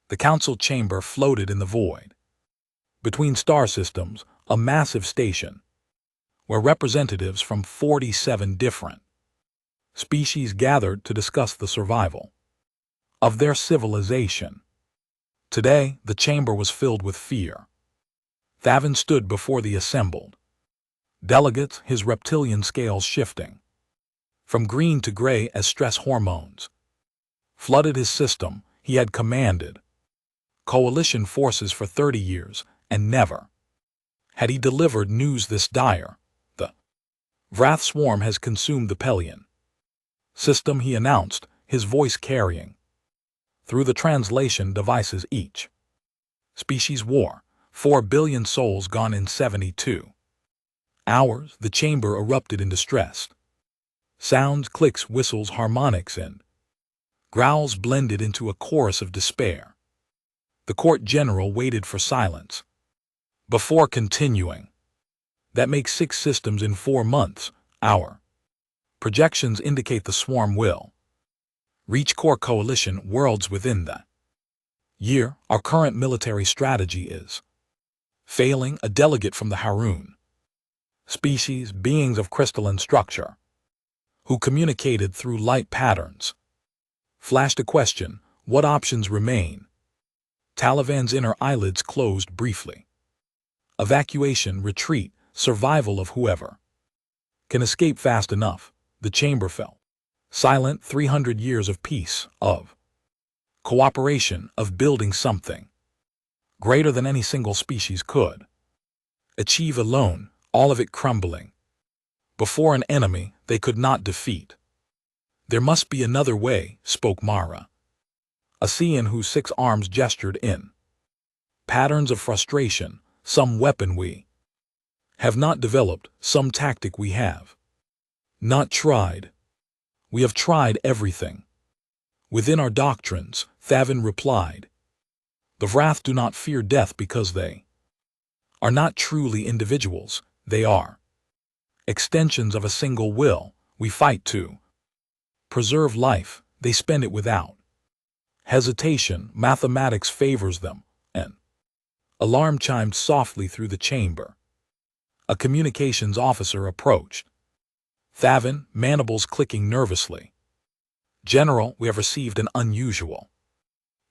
The council chamber floated in the void. Between star systems, a massive station, where representatives from 47 different species gathered to discuss the survival of their civilization. Today, the chamber was filled with fear. Thavin stood before the assembled delegates, his reptilian scales shifting from green to gray as stress hormones flooded his system. He had commanded coalition forces for 30 years, and never had he delivered news this dire. The Wrath Swarm has consumed the Pelion system, he announced, his voice carrying through the translation devices. Each species war, 4 billion souls gone in 72 hours. The chamber erupted in distress. Sounds, clicks, whistles, harmonics, and growls blended into a chorus of despair. The court general waited for silence before continuing. That makes 6 systems in 4 months. Our projections indicate the swarm will reach core coalition worlds within that year. Our current military strategy is failing. A delegate from the Harun species, beings of crystalline structure, who communicated through light patterns, flashed a question. What options remain? Talavan's inner eyelids closed briefly. Evacuation, retreat, survival of whoever can escape fast enough. The chamber fell silent. 300 years of peace, of cooperation, of building something greater than any single species could achieve alone, all of it crumbling before an enemy they could not defeat. There must be another way, spoke Mara, a Sean whose 6 arms gestured in patterns of frustration. Some weapon we have not developed, some tactic we have not tried. We have tried everything within our doctrines, Thavin replied. The Wrath do not fear death because they are not truly individuals. They are extensions of a single will. We fight to preserve life. They spend it without hesitation. Mathematics favors them. An alarm chimed softly through the chamber. A communications officer approached. Thavin, mandibles clicking nervously. General, we have received an unusual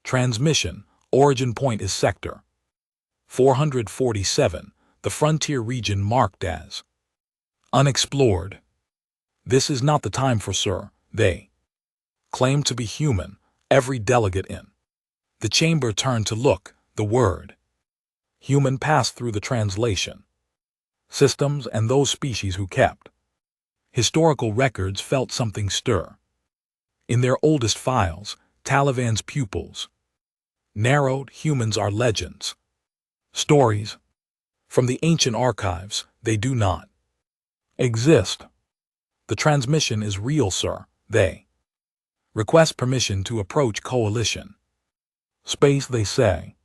transmission. Origin point is Sector 447, the frontier region marked as unexplored. This is not the time for sir. They claim to be human. Every delegate in the chamber turned to look. The word human passed through the translation systems, and those species who kept historical records felt something stir. In their oldest files, Talavan's pupils narrowed. Humans are legends, stories from the ancient archives. They do not exist. The transmission is real, sir. They request permission to approach coalition space, they say.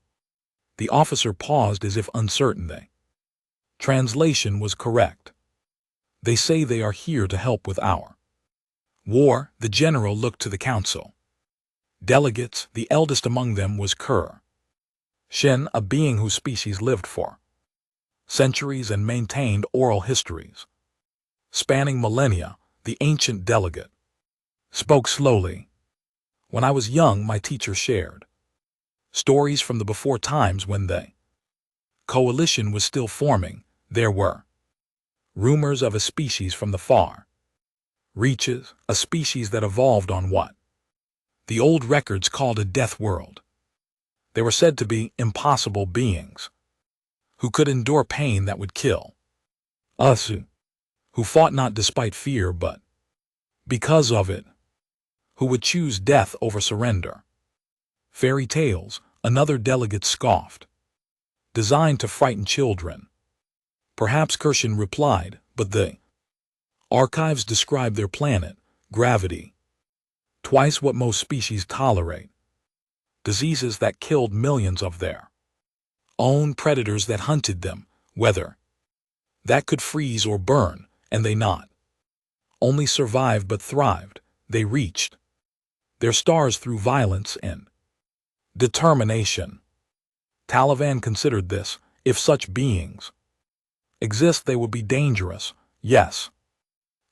The officer paused as if uncertain. The translation was correct. They say they are here to help with our war. The general looked to the council delegates. The eldest among them was Kerr Shin, a being whose species lived for centuries and maintained oral histories spanning millennia. The ancient delegate spoke slowly. When I was young, my teacher shared stories from the before times when the coalition was still forming. There were rumors of a species from the far reaches, a species that evolved on what the old records called a death world. They were said to be impossible beings who could endure pain that would kill us, who fought not despite fear but because of it, who would choose death over surrender. Fairy tales, another delegate scoffed, designed to frighten children. Perhaps, Kirshen replied, but the archives describe their planet, gravity, twice what most species tolerate, diseases that killed millions of their own, predators that hunted them, weather that could freeze or burn, and they not only survived but thrived. They reached their stars through violence and Determination. Taliban considered this. If such beings exist, they would be dangerous. Yes.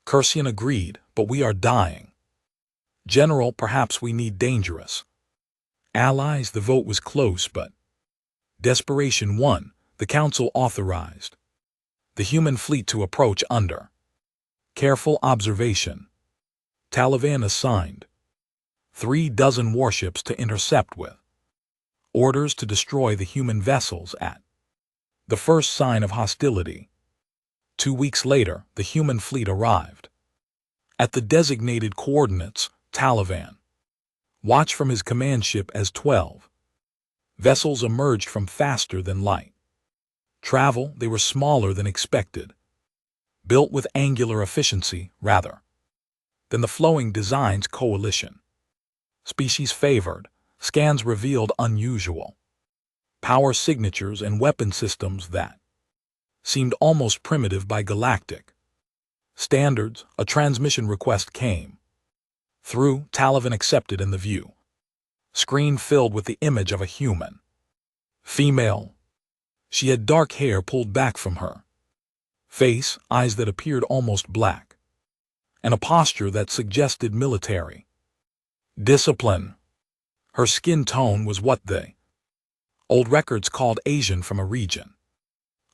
Kursian agreed, but we are dying. General, perhaps we need dangerous allies. The vote was close, but desperation won. The council authorized the human fleet to approach under careful observation. Taliban assigned 36 warships to intercept with orders to destroy the human vessels at the first sign of hostility. 2 weeks later, the human fleet arrived at the designated coordinates. Taliban watched from his command ship as 12 vessels emerged from faster than light travel. They were smaller than expected, built with angular efficiency rather than the flowing designs coalition species favored. Scans revealed unusual power signatures and weapon systems that seemed almost primitive by galactic standards. A transmission request came through. Taliban accepted, and the view screen filled with the image of a human female. She had dark hair pulled back from her face, eyes that appeared almost black, and a posture that suggested military discipline. Her skin tone was what the old records called Asian, from a region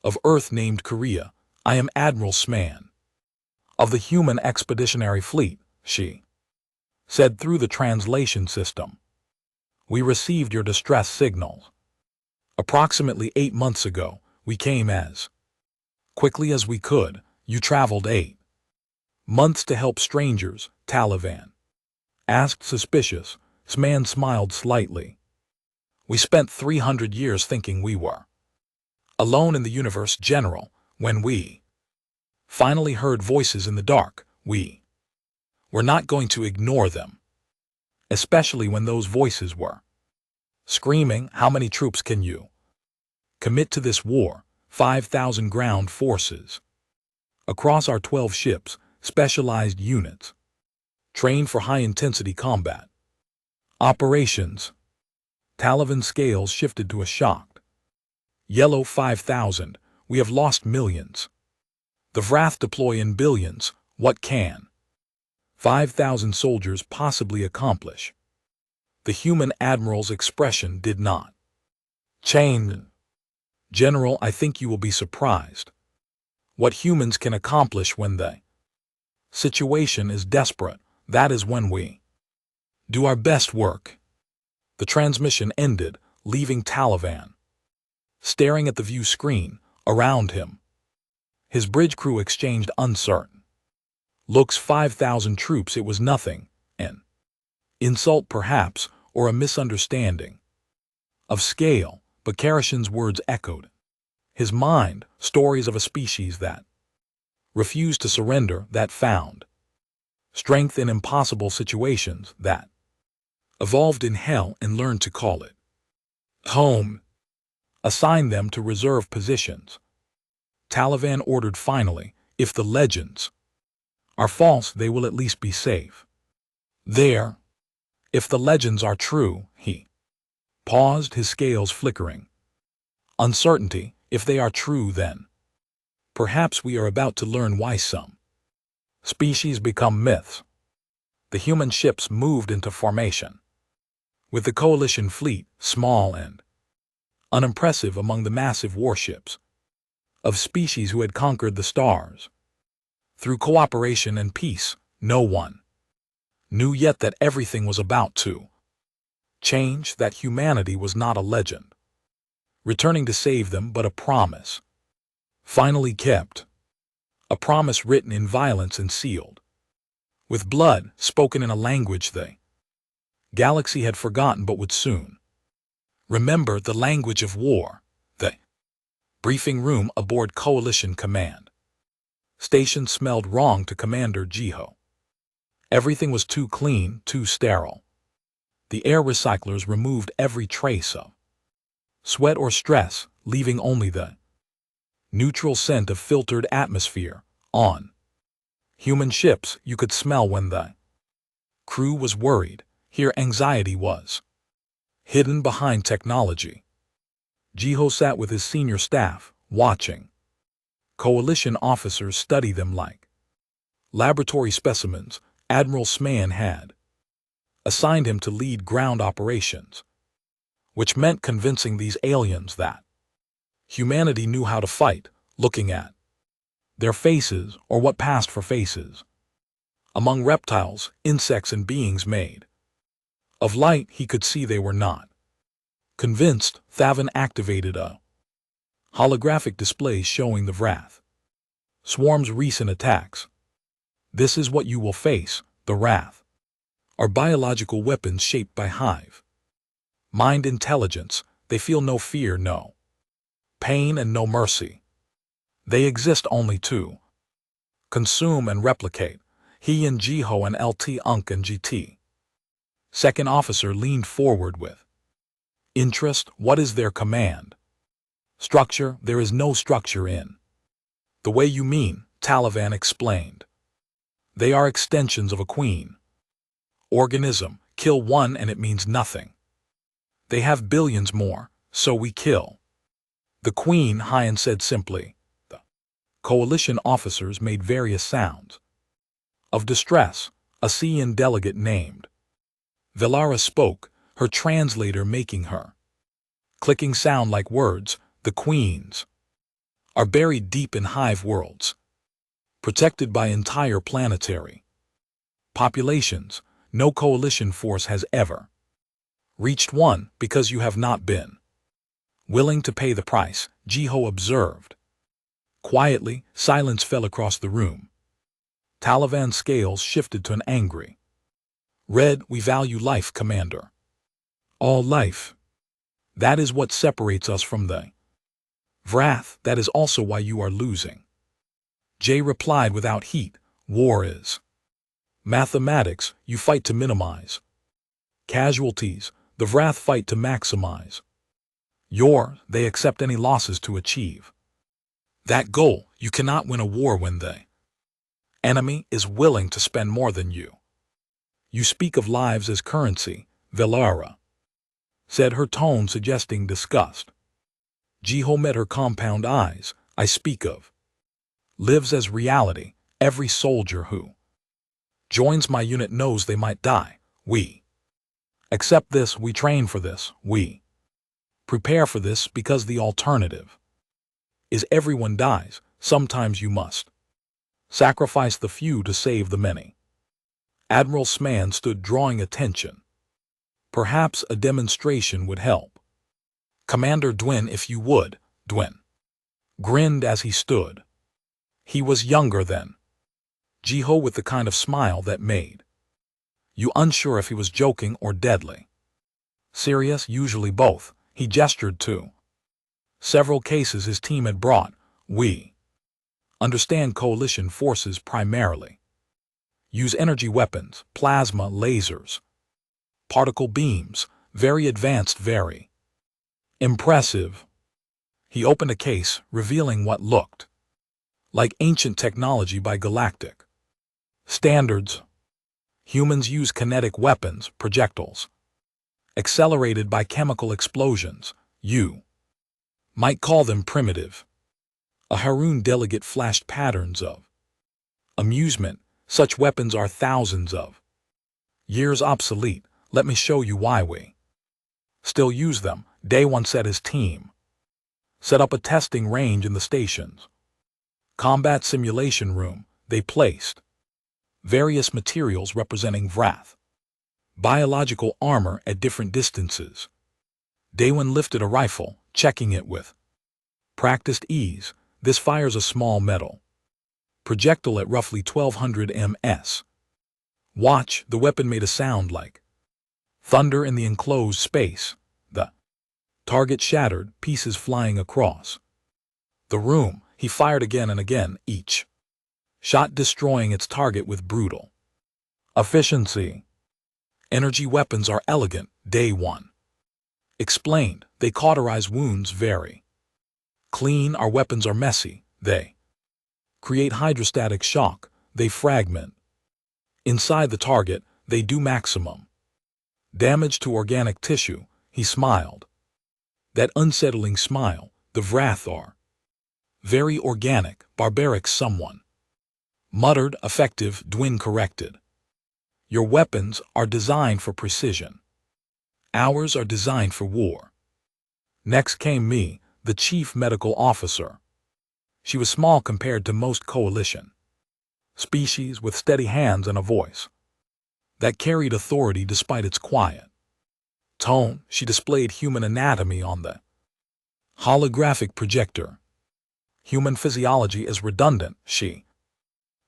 of Earth named Korea. I am Admiral Sman of the Human Expeditionary Fleet, she said through the translation system. We received your distress signals approximately 8 months ago. We came as quickly as we could. You traveled 8 months to help strangers, Taliban asked, suspicious. Sman smiled slightly. We spent 300 years thinking we were alone in the universe, General. When we finally heard voices in the dark, we were not going to ignore them, especially when those voices were screaming, how many troops can you commit to this war? 5,000 ground forces across our 12 ships, specialized units trained for high-intensity combat operations. Taliban scales shifted to a shocked yellow. 5,000. We have lost millions. The Vrath deploy in billions. What can 5,000 soldiers possibly accomplish? The human admiral's expression did not change. General, I think you will be surprised what humans can accomplish when the situation is desperate. That is when we do our best work. The transmission ended, leaving Taliban staring at the view screen around him. His bridge crew exchanged uncertain looks. 5,000 troops, it was nothing. An insult perhaps, or a misunderstanding of scale, but Karashin's words echoed his mind. Stories of a species that refused to surrender, that found strength in impossible situations, that evolved in hell and learned to call it home. Assign them to reserve positions. Taliban ordered finally. If the legends are false, they will at least be safe there. If the legends are true, he paused, his scales flickering. Uncertainty. If they are true, then perhaps we are about to learn why some species become myths. The human ships moved into formation with the coalition fleet, small and unimpressive among the massive warships of species who had conquered the stars. Through cooperation and peace, no one knew yet that everything was about to change, that humanity was not a legend returning to save them, but a promise finally kept, a promise written in violence and sealed with blood, spoken in a language the galaxy had forgotten but would soon remember, the language of war. The briefing room aboard Coalition Command station smelled wrong to Commander Jiho. Everything was too clean, too sterile. The air recyclers removed every trace of sweat or stress, leaving only the neutral scent of filtered atmosphere. On human ships, you could smell when the crew was worried. Here, anxiety was Hidden behind technology, Jiho sat with his senior staff, watching. Coalition officers study them like laboratory specimens. Admiral Sman had assigned him to lead ground operations, which meant convincing these aliens that humanity knew how to fight, looking at their faces or what passed for faces. Among reptiles, insects, and beings made of light, he could see they were not. Convinced, Thavan activated a holographic display showing the Wrath Swarm's recent attacks. This is what you will face, the Wrath are biological weapons shaped by hive mind intelligence. They feel no fear, no pain, and no mercy. They exist only to consume and replicate. He and Jiho and LT Unk and GT. Second officer leaned forward with interest. What is their command structure? There is no structure in the way you mean, Taliban explained. They are extensions of a queen organism. Kill one and it means nothing. They have billions more, so we kill the queen, Hyan said simply. The coalition officers made various sounds of distress. A CN delegate named Velara spoke, her translator making her clicking sound like words. The queens are buried deep in hive worlds, protected by entire planetary populations. No coalition force has ever reached one because you have not been willing to pay the price, Jiho observed. Quietly, silence fell across the room. Taliban's scales shifted to an angry red. We value life, Commander. All life. That is what separates us from the Wrath. That is also why you are losing. Jay replied without heat. War is mathematics. You fight to minimize casualties. The Wrath fight to maximize they accept any losses to achieve that goal. You cannot win a war when the enemy is willing to spend more than you. You speak of lives as currency, Velara said, her tone suggesting disgust. Jiho met her compound eyes. I speak of lives as reality. Every soldier who joins my unit knows they might die. We accept this. We train for this. We prepare for this because the alternative is everyone dies. Sometimes you must sacrifice the few to save the many. Admiral Sman stood, drawing attention. Perhaps a demonstration would help. Commander Dwin, if you would. Dwin grinned as he stood. He was younger than Jiho, with the kind of smile that made you unsure if he was joking or deadly serious, usually both. He gestured to several cases his team had brought. We understand coalition forces primarily use energy weapons, plasma, lasers, particle beams, very advanced, very impressive. He opened a case, revealing what looked like ancient technology by galactic standards. Humans use kinetic weapons, projectiles, accelerated by chemical explosions. You might call them primitive. A Harun delegate flashed patterns of amusement. Such weapons are thousands of years obsolete. Let me show you why we still use them. Day one said his team set up a testing range in the station's combat simulation room. They placed various materials representing Wrath biological armor at different distances. Daewon lifted a rifle, checking it with practiced ease. This fires a small metal projectile at roughly 1200 ms. Watch, the weapon made a sound like thunder in the enclosed space. The target shattered, pieces flying across the room. He fired again and again, each shot destroying its target with brutal efficiency. Energy weapons are elegant, Day one explained. They cauterize wounds very clean. Our weapons are messy. They create hydrostatic shock. They fragment inside the target. They do maximum damage to organic tissue. He smiled. That unsettling smile, the Vrathar. Very organic, barbaric someone. Muttered, effective, Dwin corrected. Your weapons are designed for precision. Ours are designed for war. Next came me, the chief medical officer. She was small compared to most coalition species, with steady hands and a voice that carried authority despite its quiet tone. She displayed human anatomy on the holographic projector. Human physiology is redundant, she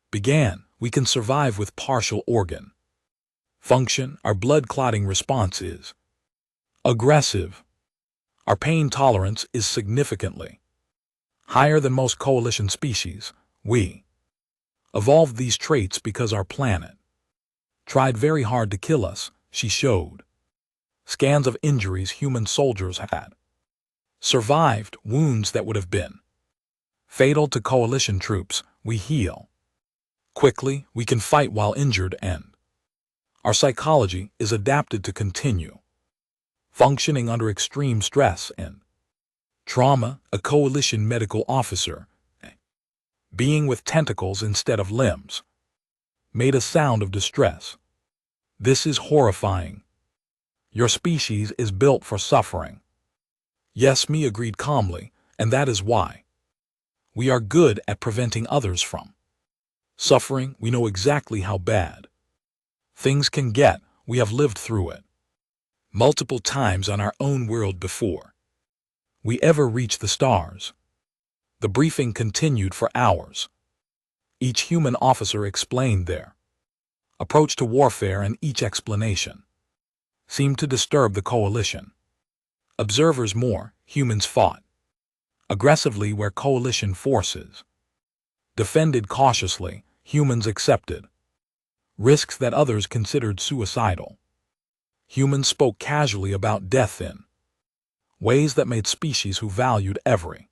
began. We can survive with partial organ function. Our blood clotting response is aggressive. Our pain tolerance is significantly higher than most coalition species. We evolved these traits because our planet tried very hard to kill us. She showed scans of injuries human soldiers had survived, wounds that would have been fatal to coalition troops. We heal quickly, we can fight while injured, and our psychology is adapted to continue functioning under extreme stress and trauma. A coalition medical officer, a being with tentacles instead of limbs, made a sound of distress. This is horrifying. Your species is built for suffering. Yes, me agreed calmly, and that is why we are good at preventing others from suffering. We know exactly how bad things can get. We have lived through it multiple times on our own world before we ever reach the stars. The briefing continued for hours. Each human officer explained their approach to warfare, and each explanation seemed to disturb the coalition observers more. Humans fought aggressively where coalition forces defended cautiously. Humans accepted risks that others considered suicidal. Humans spoke casually about death in ways that made species who valued every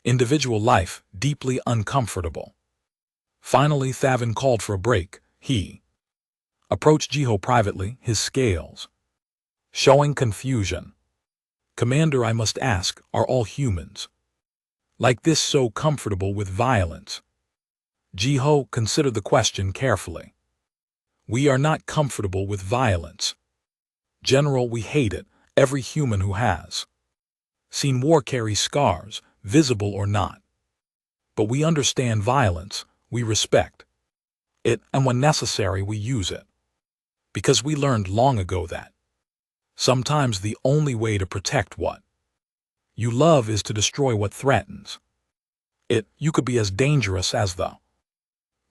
individual life deeply uncomfortable. Finally, Thavin called for a break. He approached Jiho privately, his scales showing confusion. Commander, I must ask, are all humans like this so comfortable with violence? Jiho considered the question carefully. We are not comfortable with violence. General, we hate it. Every human who has seen war carries scars, visible or not. But we understand violence, we respect it, and when necessary we use it. Because we learned long ago that sometimes the only way to protect what you love is to destroy what threatens it. You could be as dangerous as the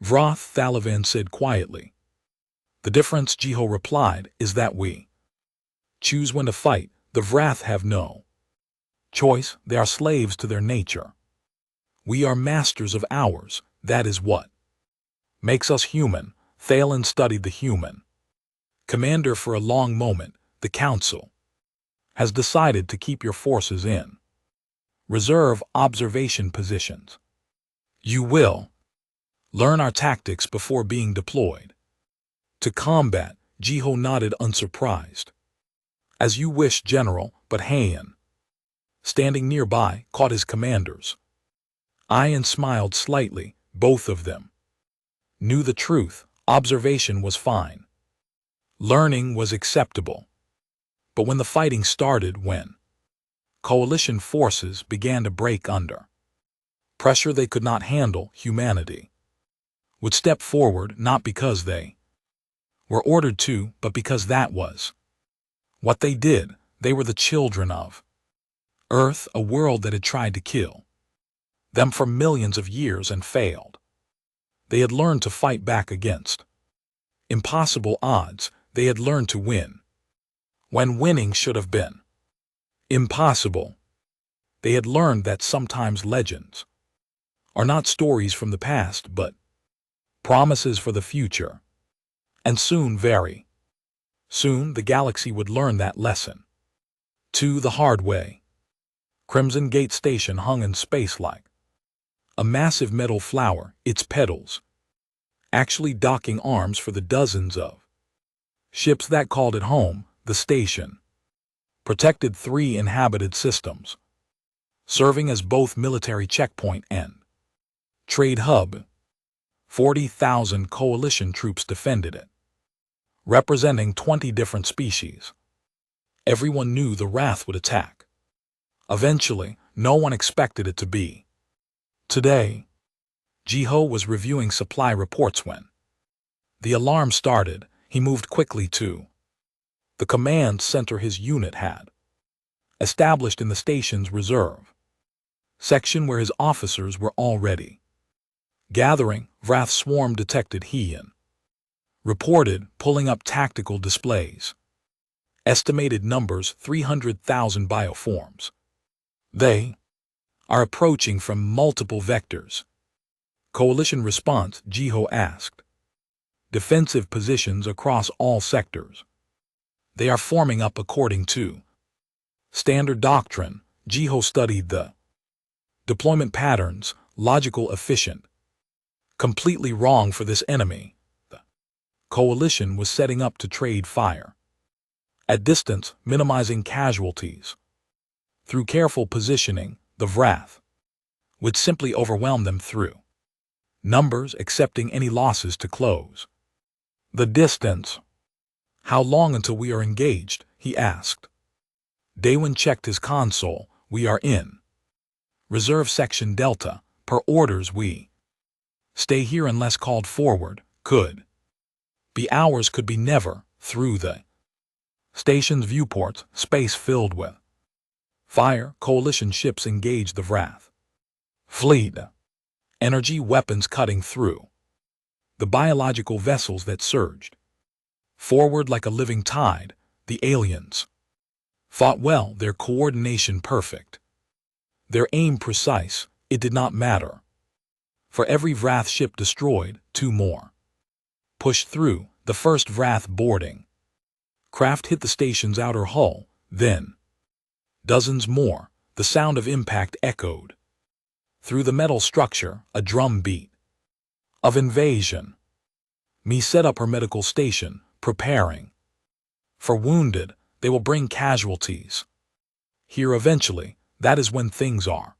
Vroth, Thalavan said quietly. The difference, Jiho replied, is that we choose when to fight. The Vrath have no choice. They are slaves to their nature. We are masters of ours. That is what makes us human. Thalen studied the human commander for a long moment. The council has decided to keep your forces in reserve observation positions. You will learn our tactics before being deployed to combat. Jiho nodded unsurprised. As you wish, General, but Heian, standing nearby, caught his commander's eye and smiled slightly. Both of them knew the truth. Observation was fine. Learning was acceptable. But when the fighting started, when coalition forces began to break under pressure they could not handle, humanity would step forward, not because they were ordered to, but because that was what they did. They were the children of Earth, a world that had tried to kill them for millions of years and failed. They had learned to fight back against impossible odds. They had learned to win when winning should have been impossible. They had learned that sometimes legends are not stories from the past, but promises for the future. And soon, very soon, the galaxy would learn that lesson. To the hard way. Crimson Gate Station hung in space like a massive metal flower, its petals actually docking arms for the dozens of ships that called it home. The station protected 3 inhabited systems, serving as both military checkpoint and trade hub. 40,000 coalition troops defended it, representing 20 different species. Everyone knew the Wrath would attack. Eventually, no one expected it to be today. Jiho was reviewing supply reports when the alarm started. He moved quickly to the command center his unit had established in the station's reserve section where his officers were already gathering. Wrath swarm detected, he reported, pulling up tactical displays. Estimated numbers 300,000 bioforms. They are approaching from multiple vectors. Coalition response, Jiho asked. Defensive positions across all sectors. They are forming up according to standard doctrine. Jiho studied the deployment patterns, logical, efficient. Completely wrong for this enemy. The coalition was setting up to trade fire at distance, minimizing casualties. Through careful positioning, the Wrath would simply overwhelm them through numbers, accepting any losses to close the distance. How long until we are engaged? He asked. Daewon checked his console. We are in Reserve Section Delta. Per orders, we stay here unless called forward. Could be hours, could be never. Through the station's viewports, space filled with fire, coalition ships engaged the Wrath fleet. Energy weapons cutting through the biological vessels that surged forward like a living tide. The aliens fought well, their coordination perfect, their aim precise. It did not matter. For every Wrath ship destroyed, 2 more pushed through. The first Wrath boarding craft hit the station's outer hull, then dozens more. The sound of impact echoed through the metal structure, a drum beat of invasion. Me set up her medical station, preparing for wounded. They will bring casualties here eventually. That is when things are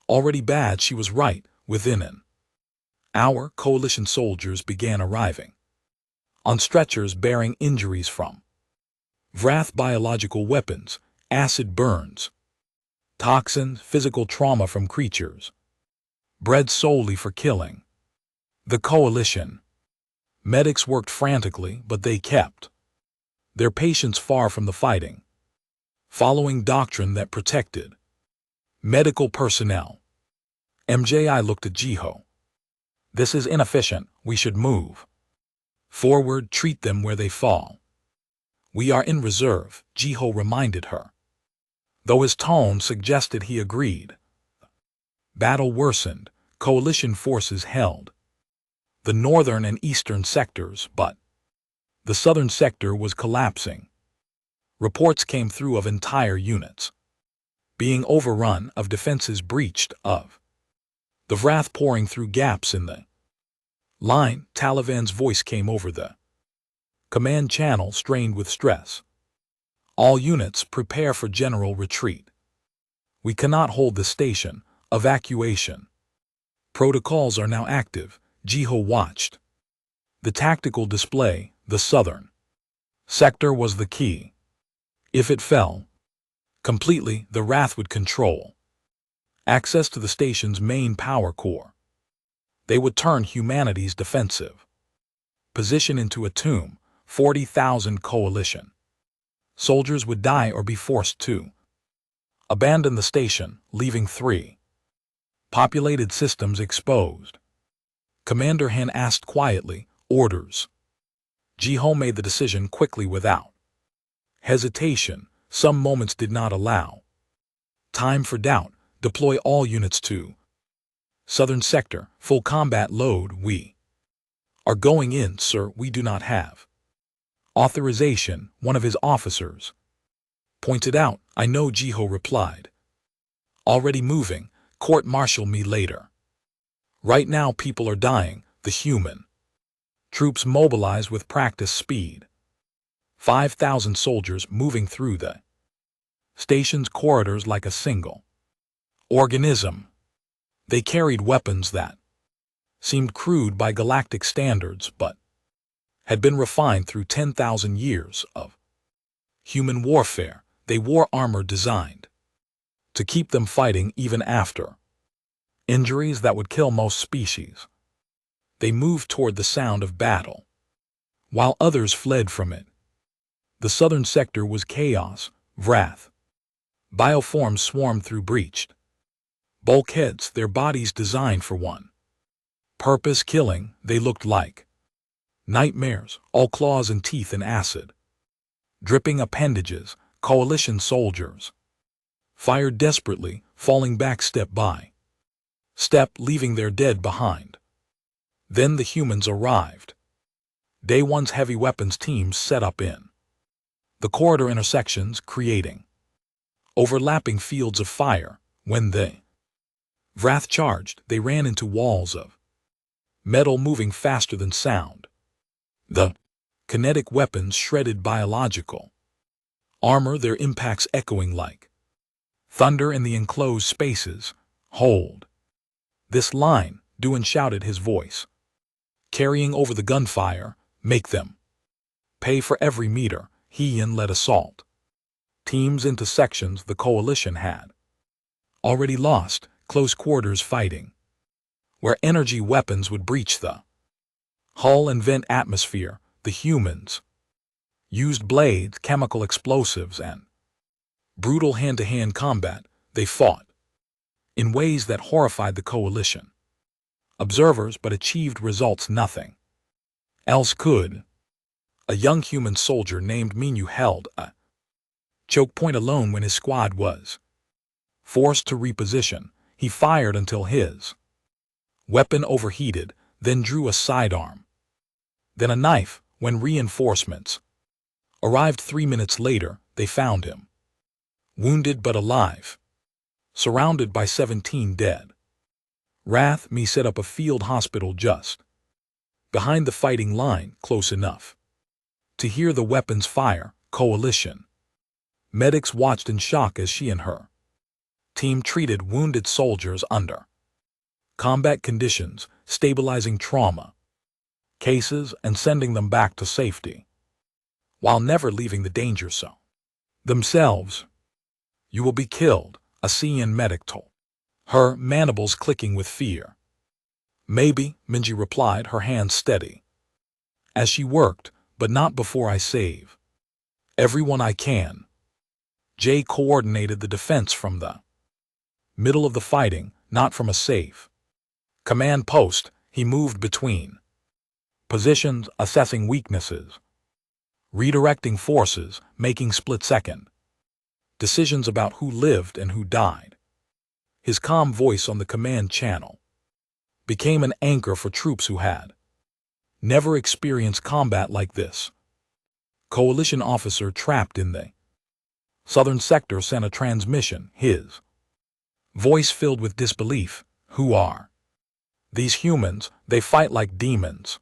already bad. She was right. Within an hour, coalition soldiers began arriving on stretchers bearing injuries from Wrath biological weapons, acid burns, toxins, physical trauma from creatures bred solely for killing. The coalition medics worked frantically, but they kept their patients far from the fighting, following doctrine that protected medical personnel. MJI looked at Jiho. This is inefficient. We should move forward, treat them where they fall. We are in reserve, Jiho reminded her, though his tone suggested he agreed. Battle worsened. Coalition forces held the northern and eastern sectors, but the southern sector was collapsing. Reports came through of entire units being overrun, of defenses breached, of the Wrath pouring through gaps in the line. Taliban's voice came over the command channel, strained with stress. All units, prepare for general retreat. We cannot hold the station. Evacuation protocols are now active. Jiho watched the tactical display. The southern sector was the key. If it fell completely, the Wrath would control access to the station's main power core. They would turn humanity's defensive position into a tomb. 40,000 coalition soldiers would die or be forced to abandon the station, leaving 3 populated systems exposed. Commander Han asked quietly, orders. Jiho made the decision quickly without hesitation. Some moments did not allow time for doubt. Deploy all units to southern sector, full combat load. We are going in, sir. We do not have authorization, one of his officers pointed out. I know, Jiho replied. Already moving. Court-martial me later. Right now people are dying. The human troops mobilize with practice speed. 5,000 soldiers moving through the station's corridors like a single organism. They carried weapons that seemed crude by galactic standards but had been refined through 10,000 years of human warfare. They wore armor designed to keep them fighting even after injuries that would kill most species. They moved toward the sound of battle, while others fled from it. The southern sector was chaos, wrath. Bioforms swarmed through breached bulkheads, their bodies designed for one purpose: killing. They looked like nightmares, all claws and teeth and acid dripping appendages. Coalition soldiers fired desperately, falling back step by step, leaving their dead behind. Then the humans arrived. Day one's heavy weapons teams set up in the corridor intersections, creating overlapping fields of fire. When the wrath charged, they ran into walls of metal moving faster than sound. The kinetic weapons shredded biological armor, their impacts echoing like thunder in the enclosed spaces. Hold this line, Duan shouted, his voice carrying over the gunfire. Make them pay for every meter. He led assault teams into sections the coalition had already lost, close quarters fighting, where energy weapons would breach the hull and vent atmosphere. The humans used blades, chemical explosives, and brutal hand-to-hand combat. They fought in ways that horrified the coalition observers but achieved results nothing else could. A young human soldier named Minyu held a choke point alone when his squad was forced to reposition. He fired until his weapon overheated, then drew a sidearm, then a knife. When reinforcements arrived 3 minutes later, they found him wounded but alive, surrounded by 17 dead. Wrath Me set up a field hospital just behind the fighting line, close enough to hear the weapons fire. Coalition medics watched in shock as she and her team treated wounded soldiers under combat conditions, stabilizing trauma cases and sending them back to safety, while never leaving the danger zone themselves. You will be killed, a CN medic told her, mandibles clicking with fear. Maybe, Minji replied, her hands steady as she worked, but not before I save everyone I can. Jay coordinated the defense from the middle of the fighting, not from a safe command post. He moved between positions, assessing weaknesses, redirecting forces, making split-second decisions about who lived and who died. His calm voice on the command channel became an anchor for troops who had never experienced combat like this. Coalition officer trapped in the southern sector sent a transmission, his voice filled with disbelief. Who are these humans? They fight like demons.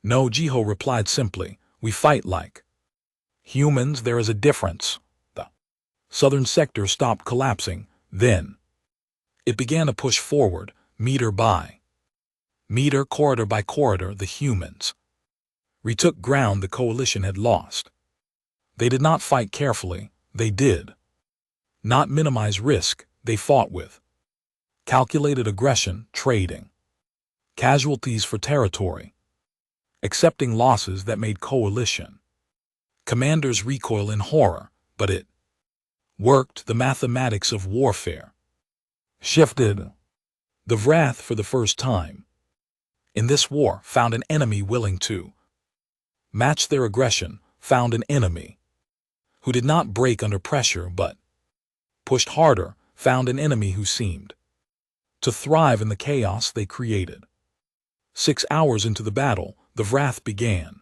No, Jiho replied simply. We fight like humans. There is a difference. The southern sector stopped collapsing. Then it began to push forward, meter by meter, corridor by corridor. The humans retook ground the coalition had lost. They did not fight carefully. They did not minimize risk. They fought with calculated aggression, trading casualties for territory, accepting losses that made coalition commanders recoil in horror. But it worked. The mathematics of warfare shifted. The Wrath, for the first time in this war, found an enemy willing to match their aggression, found an enemy who did not break under pressure but pushed harder, found an enemy who seemed to thrive in the chaos they created. 6 hours into the battle, the Wrath began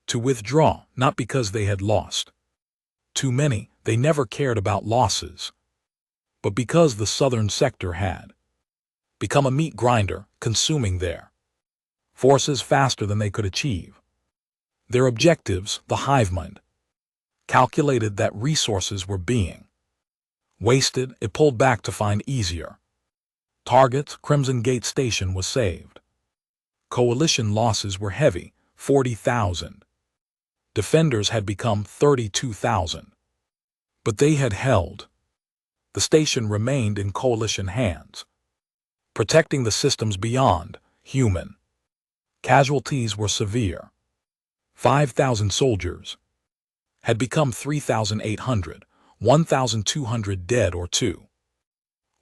to withdraw, not because they had lost too many, they never cared about losses, but because the southern sector had become a meat grinder, consuming their forces faster than they could achieve their objectives. The hive mind calculated that resources were being wasted. It pulled back to find easier targets. Crimson Gate Station was saved. Coalition losses were heavy, 40,000. Defenders had become 32,000. But they had held. The station remained in coalition hands, protecting the systems beyond human. Casualties were severe. 5,000 soldiers had become 3,800, 1,200 dead or two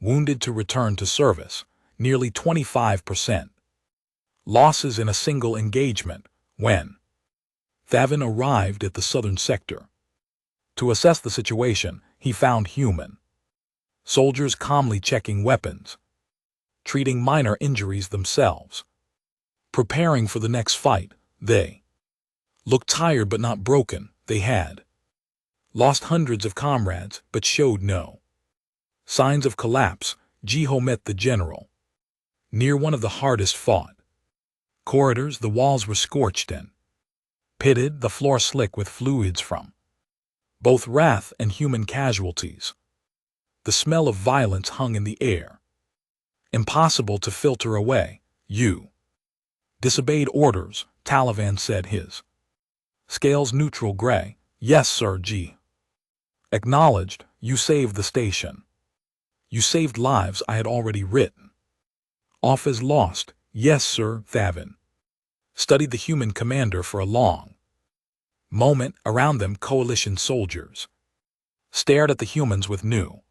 wounded to return to service, nearly 25%. Losses in a single engagement. When Thavin arrived at the southern sector to assess the situation, he found human soldiers calmly checking weapons, treating minor injuries themselves, preparing for the next fight. They looked tired but not broken. They had lost hundreds of comrades but showed no signs of collapse. Jiho met the general near one of the hardest fought corridors. The walls were scorched and pitted, the floor slick with fluids from both wrath and human casualties. The smell of violence hung in the air, impossible to filter away. You disobeyed orders, Taliban said, his scales neutral gray. Yes, sir. G acknowledged. You saved the station. You saved lives I had already written off as lost. Yes, sir. Thavin studied the human commander for a long moment. Around them, coalition soldiers stared at the humans with new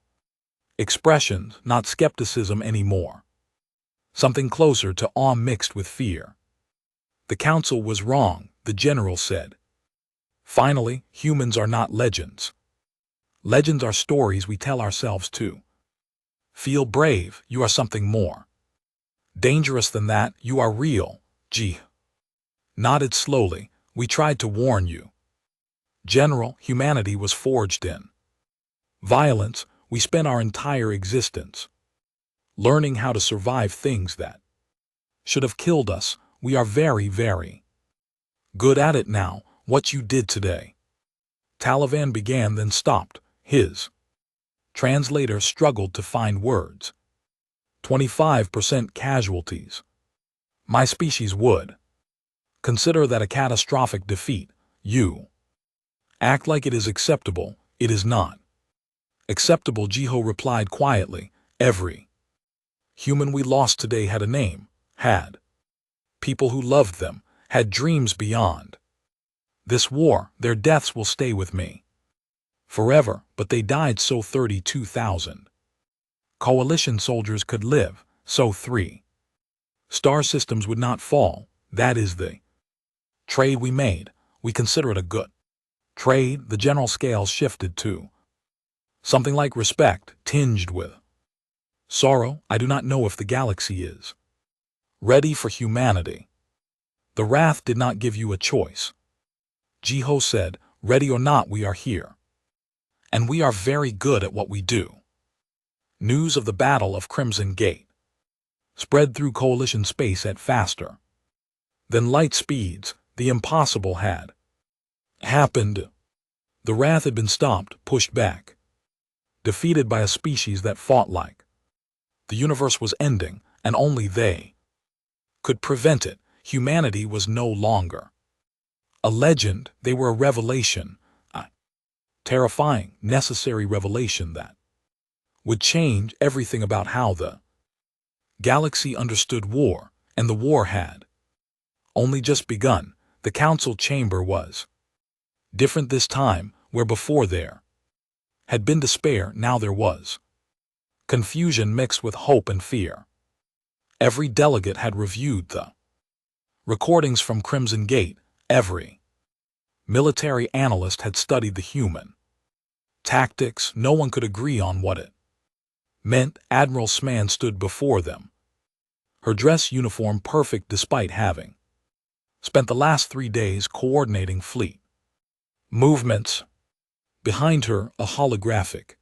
expressions, not skepticism anymore. Something closer to awe mixed with fear. The council was wrong, the general said. Finally, humans are not legends. Legends are stories we tell ourselves to feel brave. You are something more dangerous than that. You are real. G nodded slowly. We tried to warn you, General. Humanity was forged in violence. We spent our entire existence learning how to survive things that should have killed us. We are very, very good at it now. What you did today, Taliban began, then stopped. His translator struggled to find words. 25% casualties. My species would consider that a catastrophic defeat. You act like it is acceptable. It is not acceptable, Jiho replied quietly. Every human we lost today had a name, had people who loved them, had dreams beyond this war. Their deaths will stay with me forever, but they died so 32,000 coalition soldiers could live, so 3 star systems would not fall. That is the trade we made. We consider it a good trade. The general scales shifted to something like respect, tinged with sorrow. I do not know if the galaxy is ready for humanity. The wrath did not give you a choice, Jiho said. Ready or not, we are here. And we are very good at what we do. News of the Battle of Crimson Gate spread through coalition space at faster than light speeds. The impossible had happened. The wrath had been stopped, pushed back, defeated by a species that fought like the universe was ending, and only they could prevent it. Humanity was no longer a legend. They were a revelation, a terrifying, necessary revelation that would change everything about how the galaxy understood war, and the war had only just begun. The council chamber was different this time. Where before there had been despair, now there was confusion mixed with hope and fear. Every delegate had reviewed the recordings from Crimson Gate. Every military analyst had studied the human tactics. No one could agree on what it meant. Admiral Sman stood before them, her dress uniform perfect despite having spent the last 3 days coordinating fleet movements. Behind her, a holographic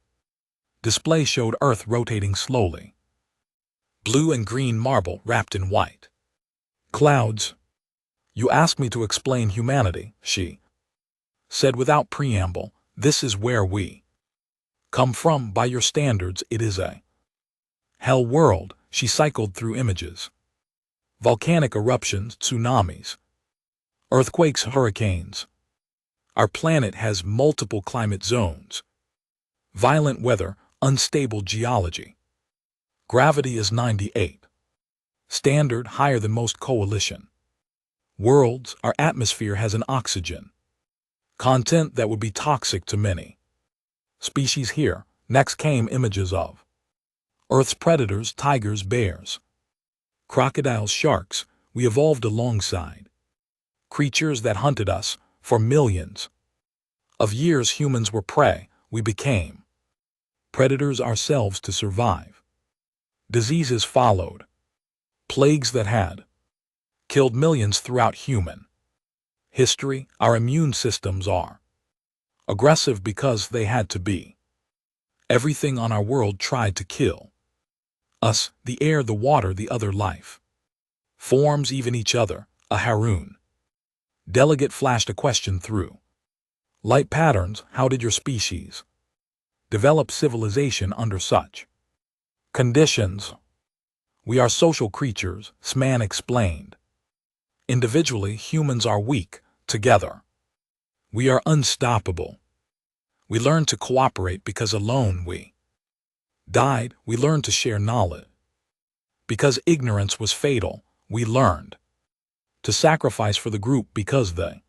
display showed Earth rotating slowly. Blue and green marble wrapped in white clouds. You asked me to explain humanity, she said without preamble. This is where we come from. By your standards, it is a hell world. She cycled through images. Volcanic eruptions, tsunamis, earthquakes, hurricanes. Our planet has multiple climate zones. Violent weather, unstable geology. Gravity is 98. Standard higher than most coalition worlds. Our atmosphere has an oxygen content that would be toxic to many species here. Next came images of Earth's predators, tigers, bears, crocodiles, sharks. We evolved alongside creatures that hunted us for millions of years. Humans were prey. We became predators ourselves to survive. Diseases followed, plagues that had killed millions throughout human history. Our immune systems are aggressive because they had to be. Everything on our world tried to kill us, the air, the water, the other life forms, even each other. A Haroon delegate flashed a question through light patterns. How did your species develop civilization under such conditions? We are social creatures, Sman explained. Individually, humans are weak. Together, we are unstoppable. We learned to cooperate because alone we died. We learned to share knowledge because ignorance was fatal. We learned to sacrifice for the group because the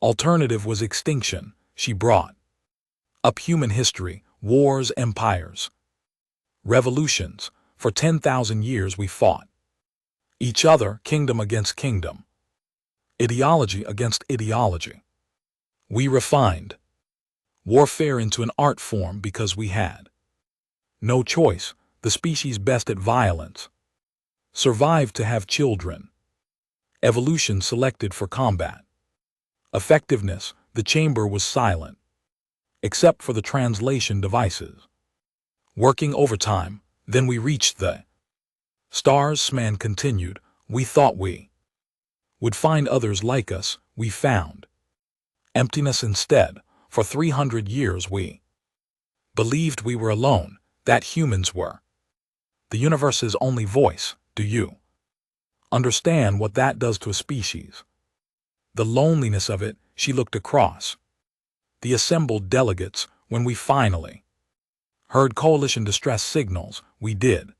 alternative was extinction. She brought up human history, wars, empires, revolutions. For 10,000 years we fought each other, kingdom against kingdom, ideology against ideology. We refined warfare into an art form because we had no choice. The species best at violence survived to have children. Evolution selected for combat. Effectiveness, the chamber was silent, except for the translation devices working overtime. Then we reached the stars, Sman continued. We thought we would find others like us. We found emptiness instead. For 300 years we believed we were alone, that humans were the universe's only voice. Do you understand what that does to a species? The loneliness of it. She looked across the assembled delegates. When we finally heard coalition distress signals, we did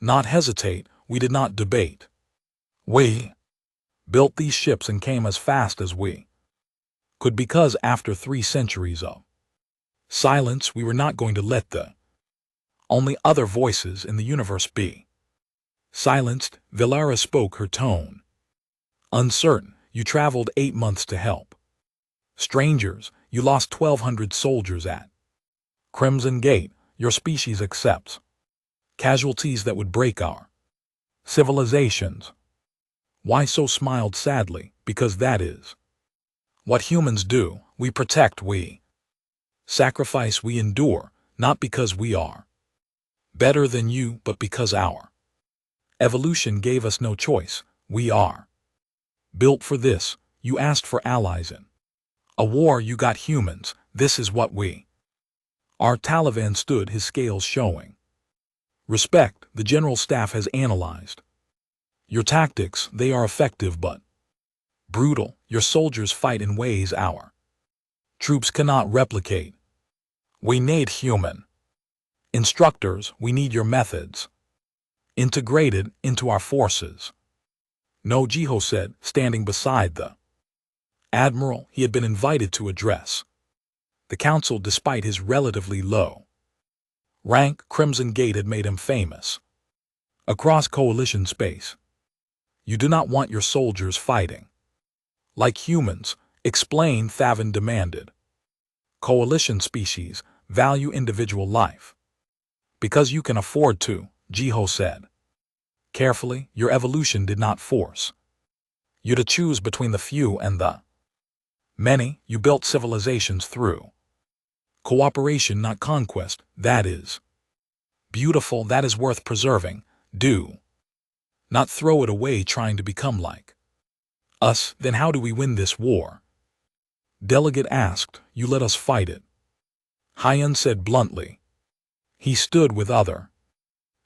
not hesitate. We did not debate. We built these ships and came as fast as we could because after 3 centuries of silence, we were not going to let the only other voices in the universe be silenced. Villara spoke, her tone uncertain. You traveled 8 months to help strangers. You lost 1,200 soldiers at Crimson Gate. Your species accepts casualties that would break our civilizations. Why so? Smiled sadly. Because that is what humans do. We protect, we sacrifice, we endure, not because we are better than you, but because our evolution gave us no choice. We are built for this. You asked for allies in a war, you got humans. This is what we are. Taliban stood, his scales showing respect. The general staff has analyzed your tactics. They are effective but brutal. Your soldiers fight in ways our troops cannot replicate. We need human instructors. We need your methods integrated into our forces. No, Jiho said, standing beside the admiral. He had been invited to address the council despite his relatively low rank. Crimson Gate had made him famous across coalition space. You do not want your soldiers fighting like humans, explain, Thavin demanded. Coalition species value individual life because you can afford to, Jiho said. Carefully, your evolution did not force you to choose between the few and the many. You built civilizations through cooperation, not conquest. That is beautiful. That is worth preserving. Do not throw it away trying to become like us. Then how do we win this war? Delegate asked, "You let us fight it?" Hyen said bluntly. He stood with other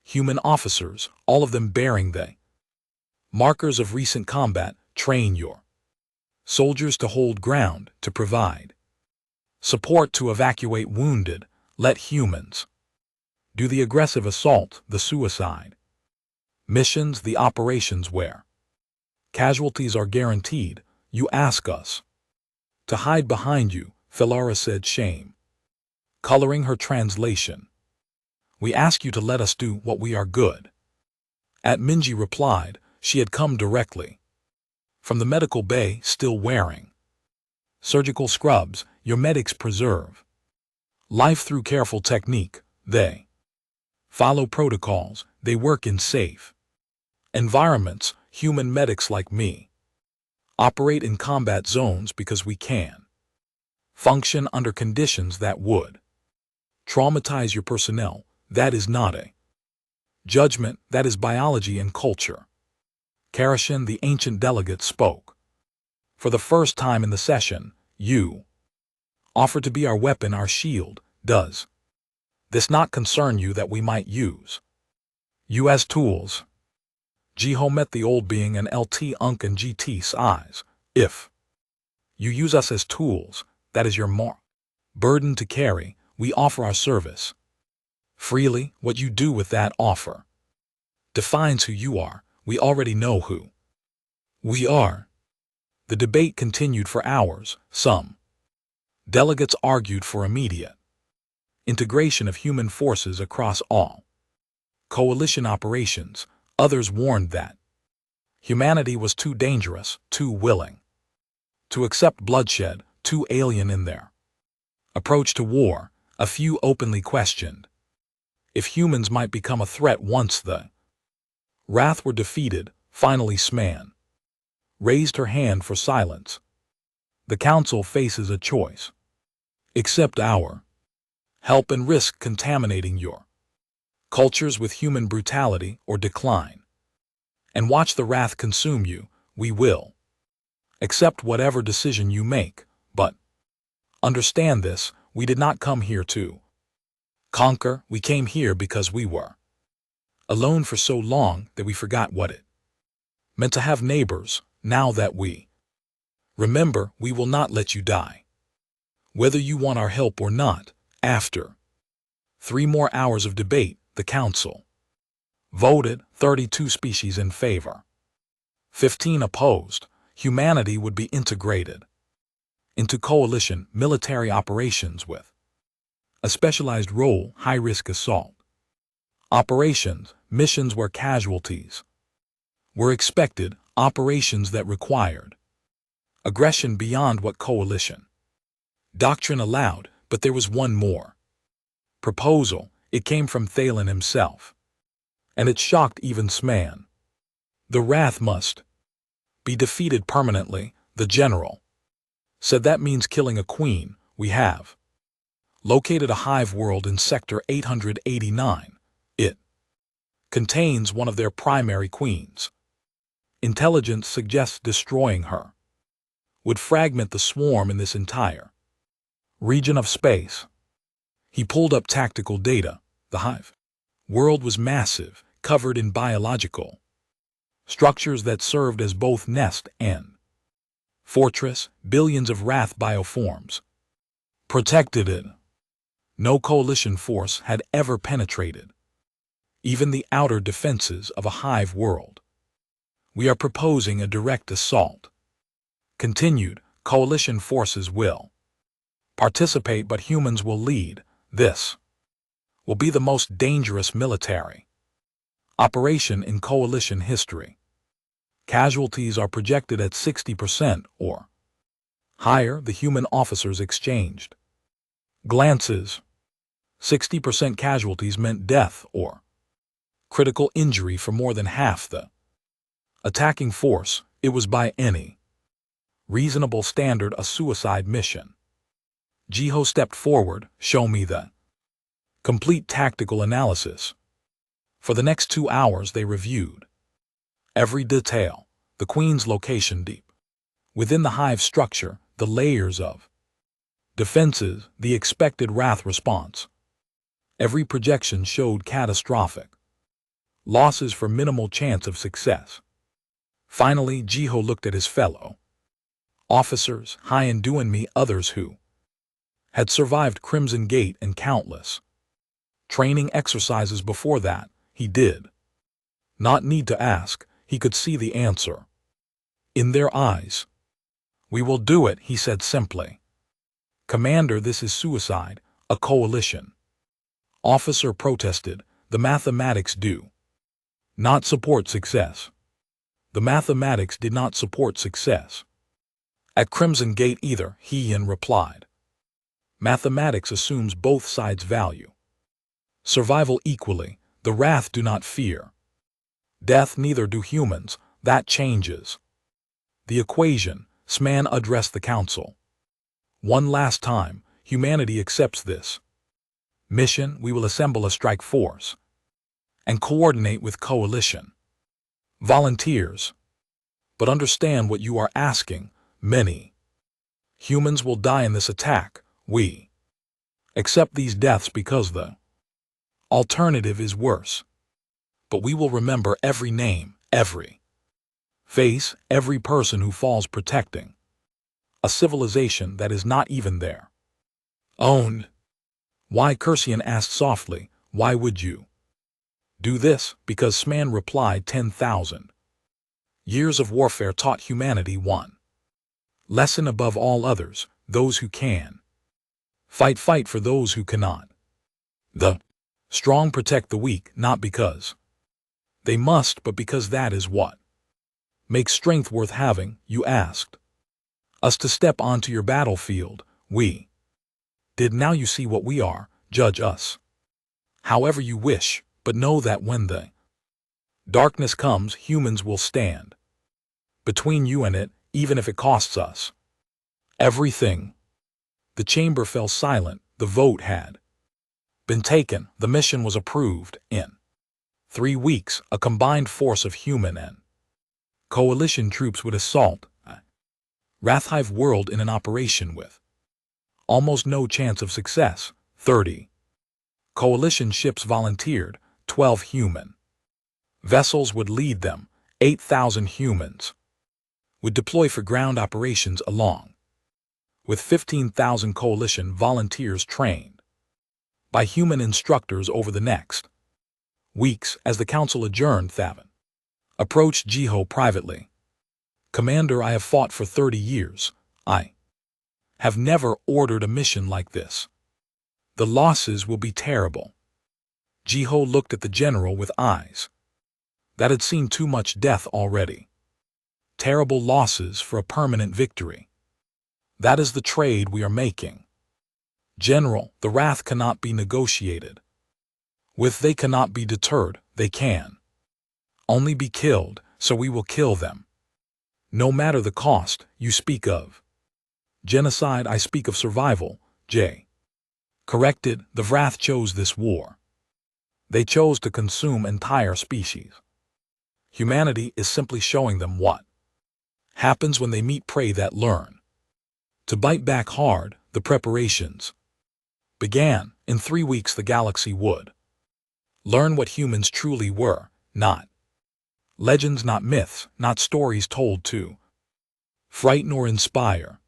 human officers, all of them bearing the markers of recent combat. Train your soldiers to hold ground, to provide support, to evacuate wounded. Let humans do the aggressive assault, the suicide missions, the operations where casualties are guaranteed. You ask us to hide behind you, Philara said, shame coloring her translation. We ask you to let us do what we are good at. Minji replied. She had come directly from the medical bay, still wearing surgical scrubs. Your medics preserve life through careful technique. They follow protocols. They work in safe environments. Human medics like me operate in combat zones because we can function under conditions that would traumatize your personnel. That is not a judgment, that is biology and culture. Karashin, the ancient delegate, spoke. For the first time in the session, you offer to be our weapon, our shield. Does this not concern you that we might use you as tools? Jiho met the old being and LT Unk and GT's eyes. If you use us as tools, that is your more burden to carry. We offer our service freely. What you do with that offer defines who you are. We already know who we are. The debate continued for hours. Some delegates argued for immediate integration of human forces across all coalition operations. Others warned that humanity was too dangerous, too willing to accept bloodshed, too alien in their approach to war. A few openly questioned if humans might become a threat once the Wrath were defeated. Finally Sman raised her hand for silence. The council faces a choice. Accept our help and risk contaminating your cultures with human brutality, or decline and watch the wrath consume you. We will accept whatever decision you make, but understand this: we did not come here to conquer. We came here because we were alone for so long that we forgot what it meant to have neighbors. Now that we remember, we will not let you die, whether you want our help or not. After 3 more hours of debate, the council voted 32 species in favor, 15 opposed. Humanity would be integrated into coalition military operations with a specialized role, high-risk assault operations, missions where casualties were expected, operations that required aggression beyond what coalition doctrine allowed. But there was one more proposal. It came from Thalen himself, and it shocked even Sman. The Wrath must be defeated permanently. The general said that means killing a queen. We have located a hive world in Sector 889. It contains one of their primary queens. Intelligence suggests destroying her would fragment the swarm in this entire region of space. He pulled up tactical data. The hive world was massive, covered in biological structures that served as both nest and fortress. Billions of Wrath bioforms protected it. No coalition force had ever penetrated even the outer defenses of a hive world. We are proposing a direct assault. Continued, coalition forces will participate, but humans will lead. This will be the most dangerous military operation in coalition history. Casualties are projected at 60% or higher. The human officers exchanged glances. 60% casualties meant death or critical injury for more than half the attacking force. It was by any reasonable standard a suicide mission. Jiho stepped forward. Show me the complete tactical analysis. For the next 2 hours they reviewed every detail. The queen's location deep within the hive structure, the layers of defenses, the expected wrath response. Every projection showed catastrophic losses for minimal chance of success. Finally, Jiho looked at his fellow officers, Hyendu and me, others who had survived Crimson Gate and countless training exercises before that. He did not need to ask, he could see the answer in their eyes. "We will do it," he said simply. "Commander, this is suicide, a coalition officer protested. "The mathematics do not support success." The mathematics did not support success at Crimson Gate either, Hien replied. Mathematics assumes both sides value survival equally. The Wrath do not fear death, neither do humans. That changes the equation. Sman addressed the council. "One last time, humanity accepts this mission. We will assemble a strike force and coordinate with coalition volunteers. But understand what you are asking. Many humans will die in this attack. We accept these deaths because the alternative is worse. But we will remember every name, every face, every person who falls protecting a civilization that is not even their own." "Why?" Cursian asked softly. "Why would you do this?" "Because," Sman replied, 10,000 years of warfare taught humanity one lesson above all others: those who can fight for those who cannot. The strong protect the weak, not because they must, but because that is what makes strength worth having. You asked us to step onto your battlefield. We did. Now you see what we are. Judge us however you wish, but know that when the darkness comes, humans will stand between you and it, even if it costs us everything." The chamber fell silent. The vote had been taken. The mission was approved. In 3 weeks, a combined force of human and coalition troops would assault Rathhive world in an operation with almost no chance of success. 30 coalition ships volunteered. 12 human vessels would lead them. 8,000 humans would deploy for ground operations along with 15,000 coalition volunteers trained by human instructors. Over the next weeks, as the council adjourned, Thavin approached Jiho privately. "Commander, I have fought for 30 years. I have never ordered a mission like this. The losses will be terrible." Jiho looked at the general with eyes that had seen too much death already. "Terrible losses for a permanent victory. That is the trade we are making. General, the Wrath cannot be negotiated with. They cannot be deterred. They can only be killed, so we will kill them. No matter the cost." "You speak of genocide." "I speak of survival," J corrected. "The Wrath chose this war. They chose to consume entire species. Humanity is simply showing them what happens when they meet prey that learn to bite back hard." The preparations began. In 3 weeks, the galaxy would learn what humans truly were. Not legends, not myths, not stories told to frighten or inspire.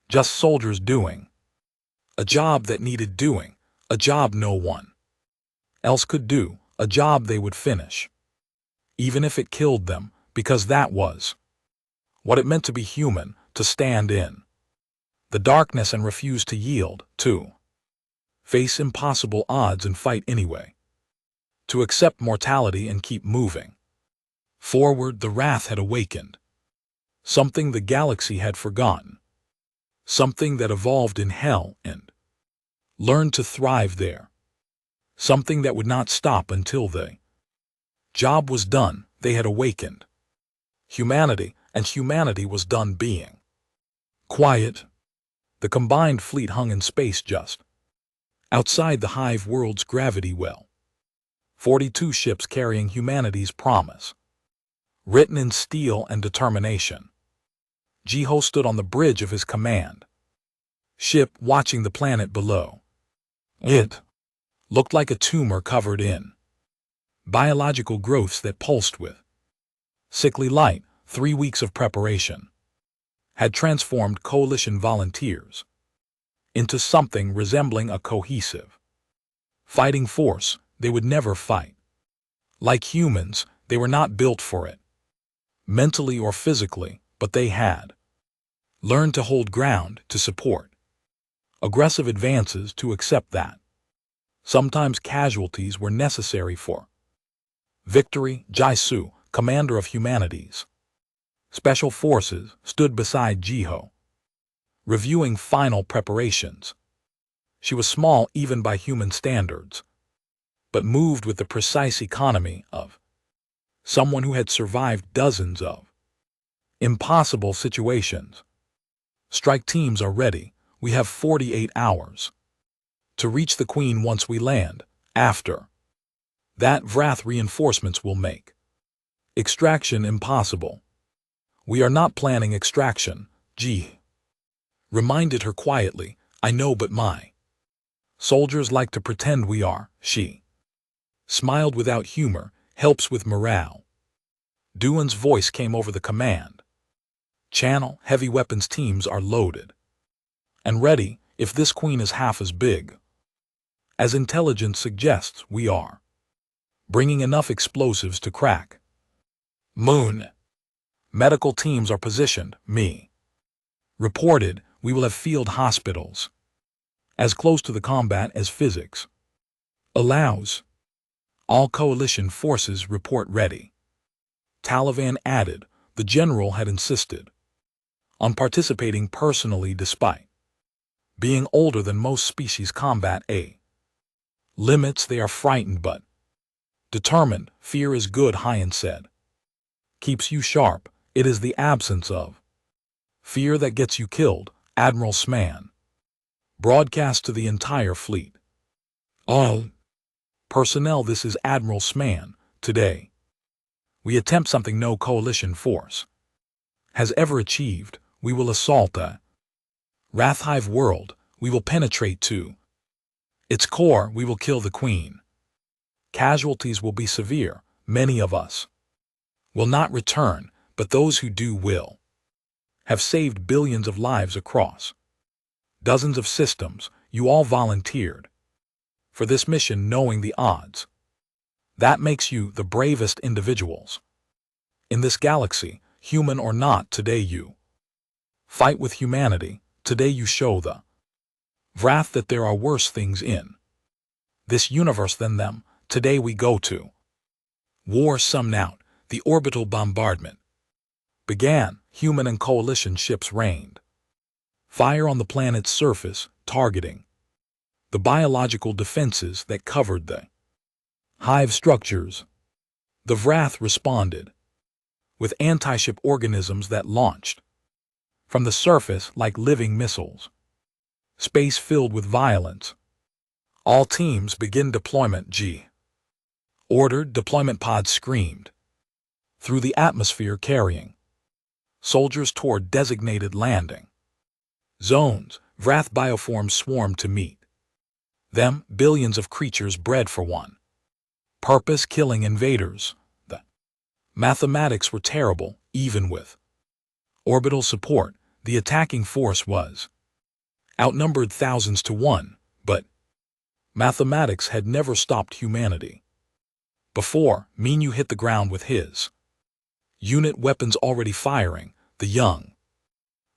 Just soldiers doing a job that needed doing, a job no one else could do, a job they would finish, even if it killed them, because that was what it meant to be human, to stand in the darkness and refuse to yield, to face impossible odds and fight anyway, to accept mortality and keep moving forward. The Wrath had awakened something the galaxy had forgotten, something that evolved in hell and learned to thrive there, something that would not stop until the job was done. They had awakened humanity, and humanity was done being quiet. The combined fleet hung in space just outside the Hive world's gravity well. 42 ships carrying humanity's promise, written in steel and determination. Jiho stood on the bridge of his command ship, watching the planet below. It looked like a tumor covered in biological growths that pulsed with sickly light. 3 weeks of preparation had transformed coalition volunteers into something resembling a cohesive fighting force. They would never fight like humans. They were not built for it, mentally or physically, but they had learned to hold ground, to support aggressive advances, to accept that sometimes casualties were necessary for victory. Jaisu, commander of humanity's special forces, stood beside Jiho, reviewing final preparations. She was small even by human standards, but moved with the precise economy of someone who had survived dozens of impossible situations. Strike teams are ready. We have 48 hours to reach the Queen. Once we land, after that, Vrath reinforcements will make extraction impossible. We are not planning extraction, Ji reminded her quietly. I know, but my soldiers like to pretend we are. She smiled without humor. Helps with morale. Duan's voice came over the command channel. Heavy weapons teams are loaded and ready. If this Queen is half as big as intelligence suggests, we are bringing enough explosives to crack Moon. Medical teams are positioned. Me reported. We will have field hospitals as close to the combat as physics allows. All coalition forces report ready. Taliban added. The general had insisted on participating personally despite being older than most species. Combat A limits. They are frightened but determined. Fear is good, Hyan said. Keeps you sharp. It is the absence of fear that gets you killed. Admiral Sman broadcast to the entire fleet. All personnel, this is Admiral Sman. Today, we attempt something no coalition force has ever achieved. We will assault a Rathhive world. We will penetrate to its core. We will kill the Queen. Casualties will be severe. Many of us will not return, but those who do will have saved billions of lives across dozens of systems. You all volunteered for this mission knowing the odds. That makes you the bravest individuals in this galaxy, human or not. Today you fight with humanity. Today you show the Vrath that there are worse things in this universe than them. Today we go to war. Summed out. The orbital bombardment began. Human and coalition ships rained fire on the planet's surface, targeting the biological defenses that covered the hive structures. The Vrath responded with anti-ship organisms that launched from the surface like living missiles. Space filled with violence. All teams begin deployment. G ordered. Deployment pods screamed through the atmosphere, carrying soldiers toward designated landing zones. Vrath bioforms swarmed to meet them. Billions of creatures bred for one purpose: killing invaders. The mathematics were terrible. Even with orbital support, the attacking force was outnumbered thousands to one. But mathematics had never stopped humanity before. Minu hit the ground with his unit weapons already firing. The young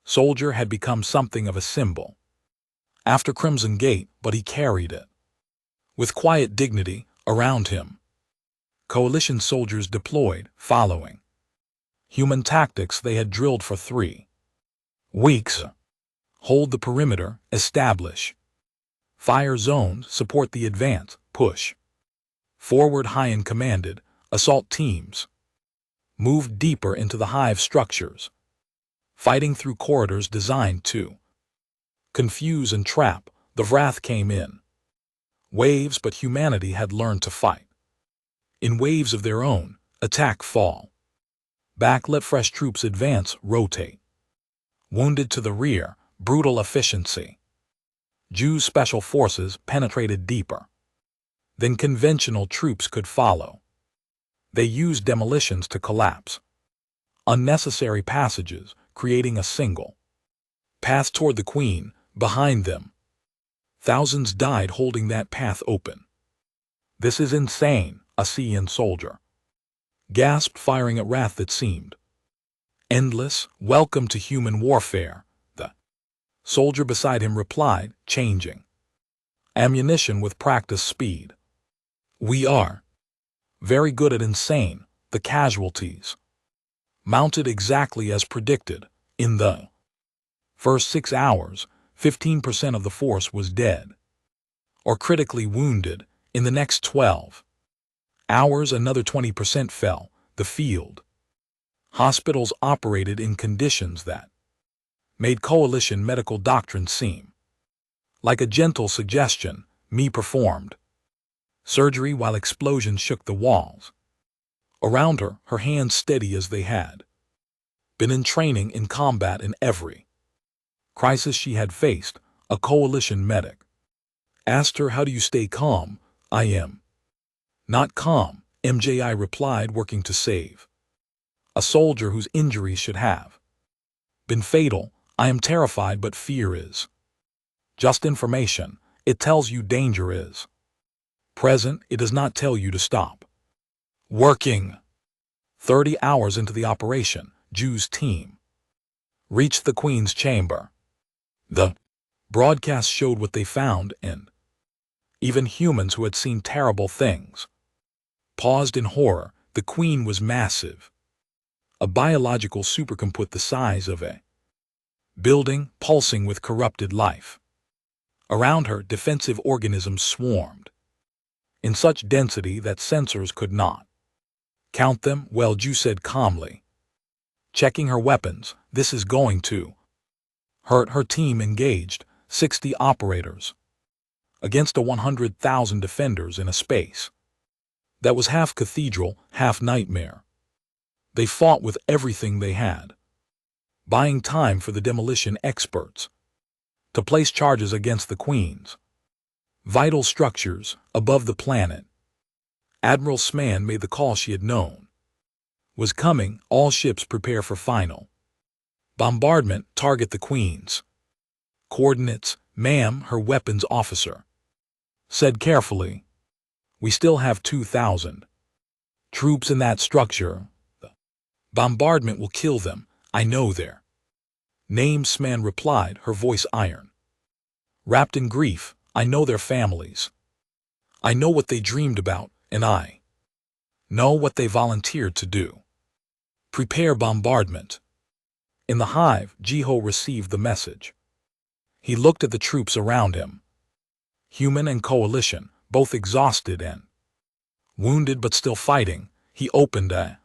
soldier had become something of a symbol after Crimson Gate, but he carried it with quiet dignity. Around him, coalition soldiers deployed, following human tactics they had drilled for 3 weeks. Hold the perimeter, establish fire zones, support the advance, push forward. Hyan commanded. Assault teams moved deeper into the hive structures, fighting through corridors designed to confuse and trap. The Vrath came in waves, but humanity had learned to fight in waves of their own. Attack, fall back, let fresh troops advance, rotate. Wounded to the rear, brutal efficiency. Jews' special forces penetrated deeper than conventional troops could follow. They used demolitions to collapse unnecessary passages, creating a single path toward the Queen. Behind them, thousands died holding that path open. "This is insane," a Syrian soldier gasped, firing at wrath that seemed endless. "Welcome to human warfare," the soldier beside him replied, changing ammunition with practiced speed. "We are very good at insane." The casualties mounted exactly as predicted. In the first 6 hours, 15% of the force was dead or critically wounded. In the next 12 hours, another 20% fell the field. Hospitals operated in conditions that made coalition medical doctrine seem like a gentle suggestion. Me performed surgery while explosions shook the walls around her, her hands steady as they had been in training in combat. In every crisis she had faced, a coalition medic asked her, "How do you stay calm?" "I am not calm," MJI replied, working to save a soldier whose injuries should have been fatal. "I am terrified, but fear is just information. It tells you danger is present. It does not tell you to stop working." 30 hours into the operation, Jew's team reached the Queen's chamber. The broadcast showed what they found, and even humans who had seen terrible things paused in horror. The Queen was massive, a biological supercomputer the size of a building, pulsing with corrupted life. Around her, defensive organisms swarmed in such density that sensors could not count them. "Well," Jew said calmly, checking her weapons, "this is going to hurt." Her team engaged 60 operators against a 100,000 defenders in a space that was half cathedral, half nightmare. They fought with everything they had, buying time for the demolition experts to place charges against the Queen's vital structures above the planet. Admiral Sman made the call she had known was coming. "All ships prepare for final bombardment. Target the Queen's coordinates." "Ma'am," her weapons officer said carefully, "we still have 2,000 troops in that structure. The bombardment will kill them. I know their names," Sman replied, her voice iron wrapped in grief. "I know their families. I know what they dreamed about, and I know what they volunteered to do. Prepare bombardment." In the hive, Jiho received the message. He looked at the troops around him, human and coalition, both exhausted and wounded but still fighting. He opened a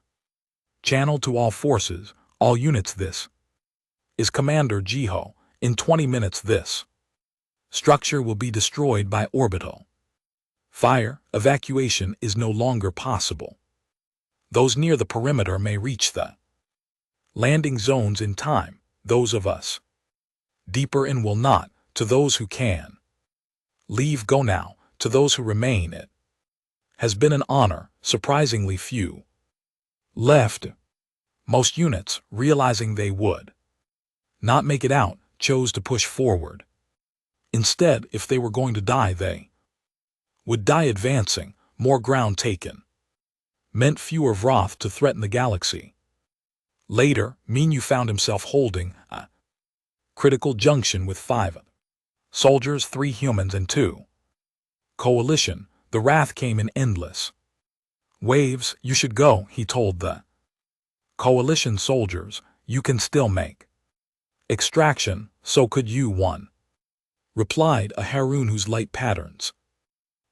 channel to all forces, "All units, this is Commander Jiho. In 20 minutes this structure will be destroyed by orbital fire. Evacuation is no longer possible. Those near the perimeter may reach the landing zones in time. Those of us deeper in will not. To those who can leave, go now. To those who remain, it has been an honor." Surprisingly few left. Most units, realizing they would not make it out, chose to push forward. Instead, if they were going to die, they would die advancing. More ground taken meant fewer Vroth to threaten the galaxy. Later, Minu found himself holding a critical junction with 5 soldiers, 3 humans and 2 coalition. The wrath came in endless waves. "You should go," he told the coalition soldiers. "You can still make extraction." "So could you," one replied, a Harun whose light patterns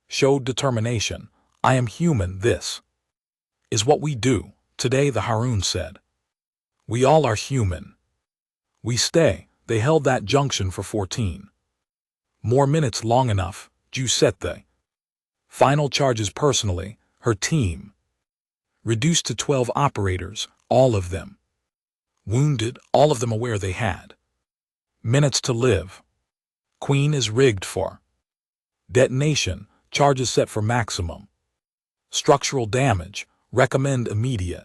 showed determination. "I am human. This is what we do." "Today," the Harun said, "we all are human. We stay." They held that junction for 14 more minutes, long enough. Ju set the final charges personally. Her team reduced to 12 operators, all of them wounded, all of them aware they had Minutes to live. Queen is rigged for detonation. Charges set for maximum. Structural damage. Recommend immediate.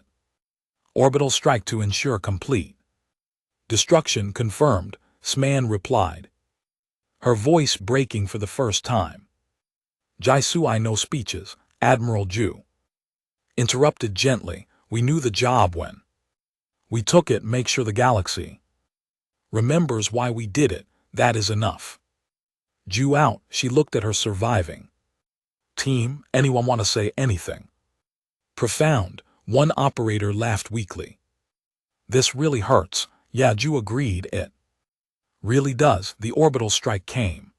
Orbital strike to ensure complete. Destruction confirmed, Sman replied, her voice breaking for the first time. Jaisu, I know speeches, Admiral Ju interrupted gently. We knew the job when we took it. Make sure the galaxy remembers why we did it. That is enough. Ju out. She looked at her surviving team. Anyone want to say anything? Profound. One operator laughed weakly. This really hurts. Yeah, Ju agreed. It really does. The orbital strike came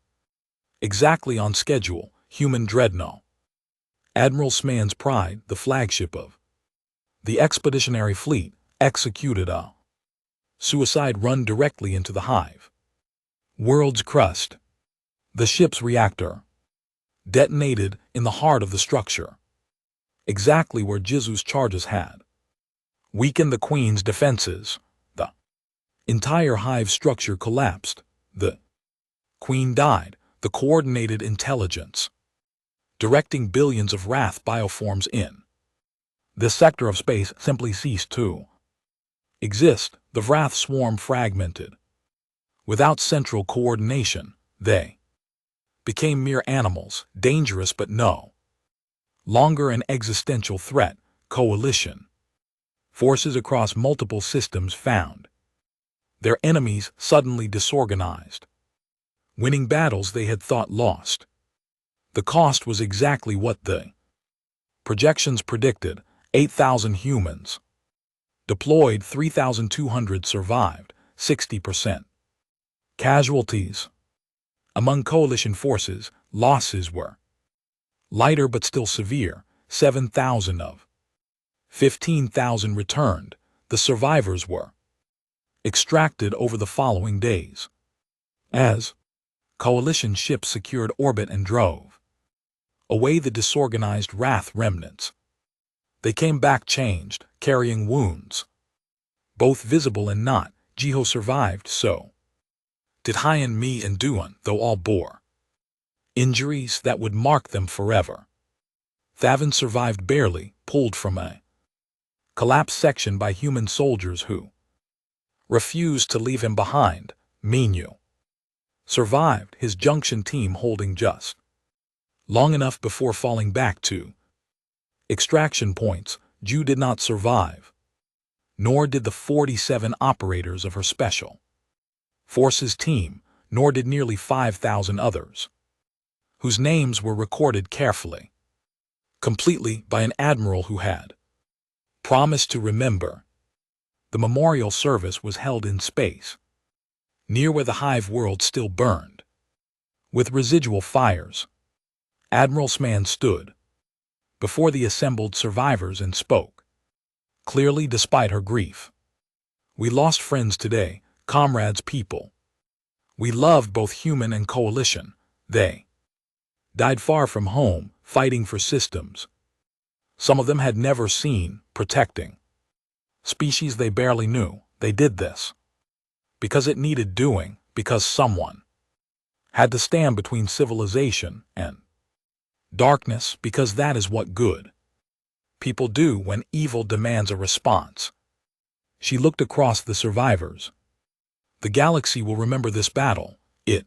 exactly on schedule. Human dreadnought. Admiral Sman's Pride, the flagship of the expeditionary fleet, executed a suicide run directly into the hive world's crust. The ship's reactor detonated in the heart of the structure, exactly where Jisu's charges had weakened the Queen's defenses. The entire hive structure collapsed. The Queen died. The coordinated intelligence directing billions of Wrath bioforms in this sector of space simply ceased to exist. The Wrath swarm fragmented. Without central coordination, they became mere animals, dangerous but no longer an existential threat. Coalition forces across multiple systems found their enemies suddenly disorganized, winning battles they had thought lost. The cost was exactly what the projections predicted. 8,000 humans deployed, 3,200 survived, 60%. Casualties. Among coalition forces, losses were lighter but still severe. 7,000 of 15,000 returned. The survivors were extracted over the following days as coalition ships secured orbit and drove away the disorganized Wrath remnants. They came back changed, carrying wounds, both visible and not. Jiho survived, so did Hyan, Mi, and Duan, though all bore injuries that would mark them forever. Thavan survived barely, pulled from a collapsed section by human soldiers who refused to leave him behind. Minyu survived, his junction team holding just long enough before falling back to extraction points. Ju did not survive, nor did the 47 operators of her special forces team, nor did nearly 5,000 others, whose names were recorded carefully, completely by an admiral who had promised to remember. The memorial service was held in space, near where the hive world still burned, with residual fires. Admiral Sman stood before the assembled survivors and spoke clearly despite her grief. We lost friends today, comrades, people we loved, both human and coalition. They died far from home, fighting for systems some of them had never seen, protecting species they barely knew. They did this because it needed doing, because someone had to stand between civilization and darkness, because that is what good people do when evil demands a response. She looked across the survivors. The galaxy will remember this battle. It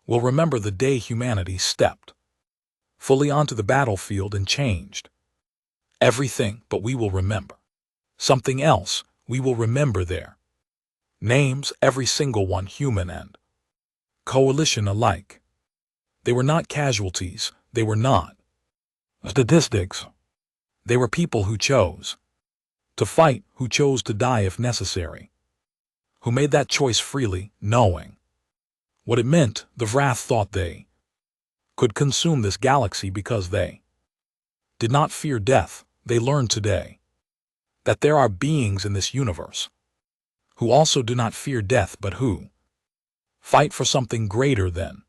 will remember the day humanity stepped fully onto the battlefield and changed everything. But we will remember something else. We will remember their names, every single one, human and coalition alike. They were not casualties. They were not statistics. They were people who chose to fight, who chose to die if necessary, who made that choice freely, knowing what it meant. The Wrath thought they could consume this galaxy because they did not fear death. They learned today that there are beings in this universe who also do not fear death, but who fight for something greater than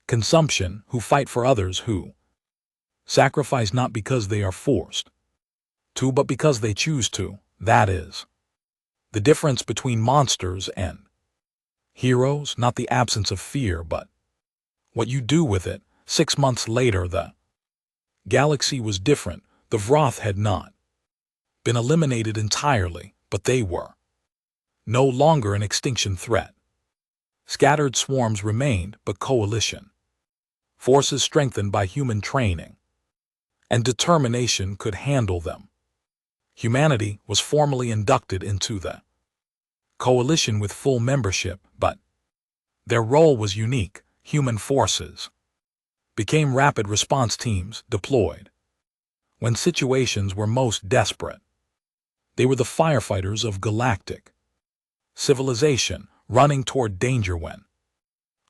consumption, who fight for others, who sacrifice not because they are forced to, but because they choose to. That is the difference between monsters and Heroes, not the absence of fear, but what you do with it. 6 months later, the galaxy was different. The Vroth had not been eliminated entirely, but they were no longer an extinction threat. Scattered swarms remained, but coalition forces strengthened by human training and determination could handle them. Humanity was formally inducted into the coalition with full membership, but their role was unique. Human forces became rapid response teams deployed when situations were most desperate. They were the firefighters of galactic civilization, running toward danger when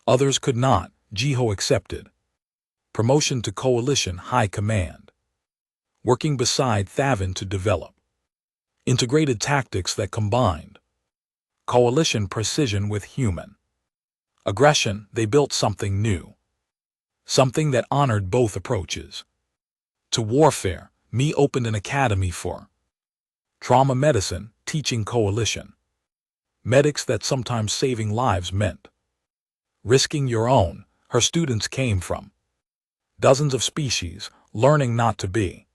others could not. Jiho accepted promotion to Coalition High Command, working beside Thavin to develop integrated tactics that combined Coalition precision with human aggression. They built something new, something that honored both approaches to warfare. Me opened an academy for trauma medicine, teaching Coalition medics that sometimes saving lives meant risking your own. Her students came from dozens of species, learning not to be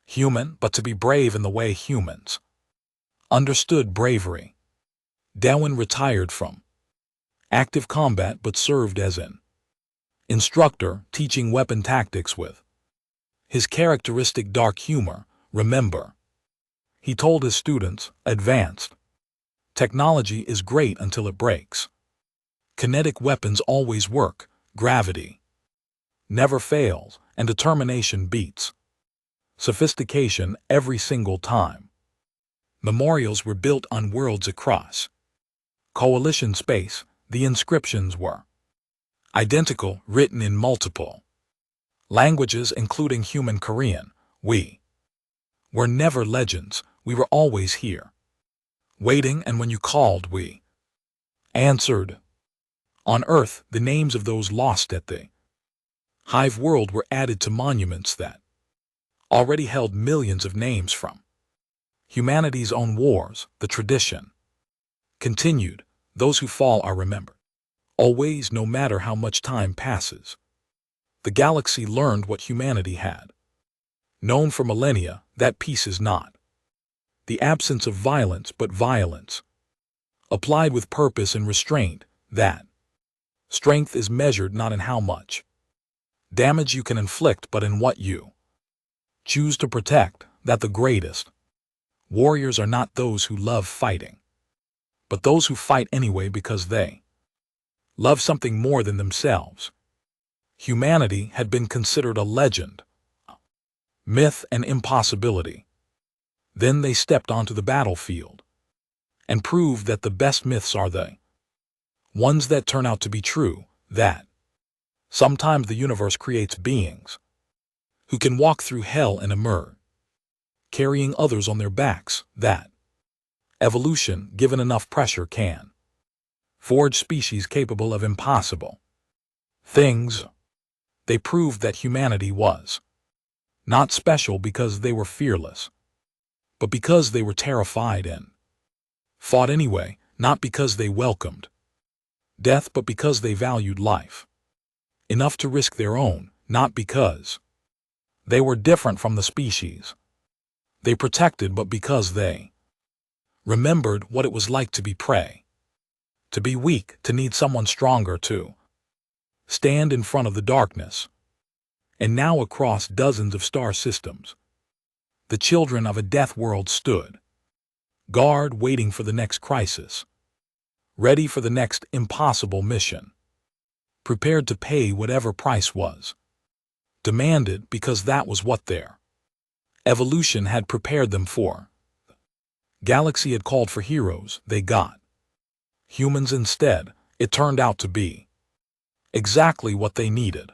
human, but to be brave in the way humans understood bravery. Darwin retired from active combat but served as an instructor, teaching weapon tactics with his characteristic dark humor. Remember, he told his students, advanced technology is great until it breaks. Kinetic weapons always work, gravity never fails, and determination beats sophistication every single time. Memorials were built on worlds across Coalition space. The inscriptions were identical, written in multiple languages including human Korean. We were never legends, we were always here, waiting, and when you called, we answered. On Earth, the names of those lost at the Hive world were added to monuments that already held millions of names from humanity's own wars. The tradition continued. Those who fall are remembered always, no matter how much time passes. The galaxy learned what humanity had known for millennia, that peace is not the absence of violence, but violence applied with purpose and restraint. That strength is measured not in how much damage you can inflict, but in what you choose to protect. That the greatest warriors are not those who love fighting, but those who fight anyway because they love something more than themselves. Humanity had been considered a legend, myth, and impossibility. Then they stepped onto the battlefield and proved that the best myths are the ones that turn out to be true, that sometimes the universe creates beings who can walk through hell and emerge, carrying others on their backs, that evolution, given enough pressure, can forge species capable of impossible things. They proved that humanity was not special because they were fearless, but because they were terrified and fought anyway, not because they welcomed death, but because they valued life enough to risk their own, not because they were different from the species they protected, but because they remembered what it was like to be prey, to be weak, to need someone stronger to stand in front of the darkness. And now across dozens of star systems, the children of a death world stood guard, waiting for the next crisis, ready for the next impossible mission, prepared to pay whatever price was demanded, because that was what their evolution had prepared them for. The galaxy had called for heroes, they got humans instead. It turned out to be exactly what they needed.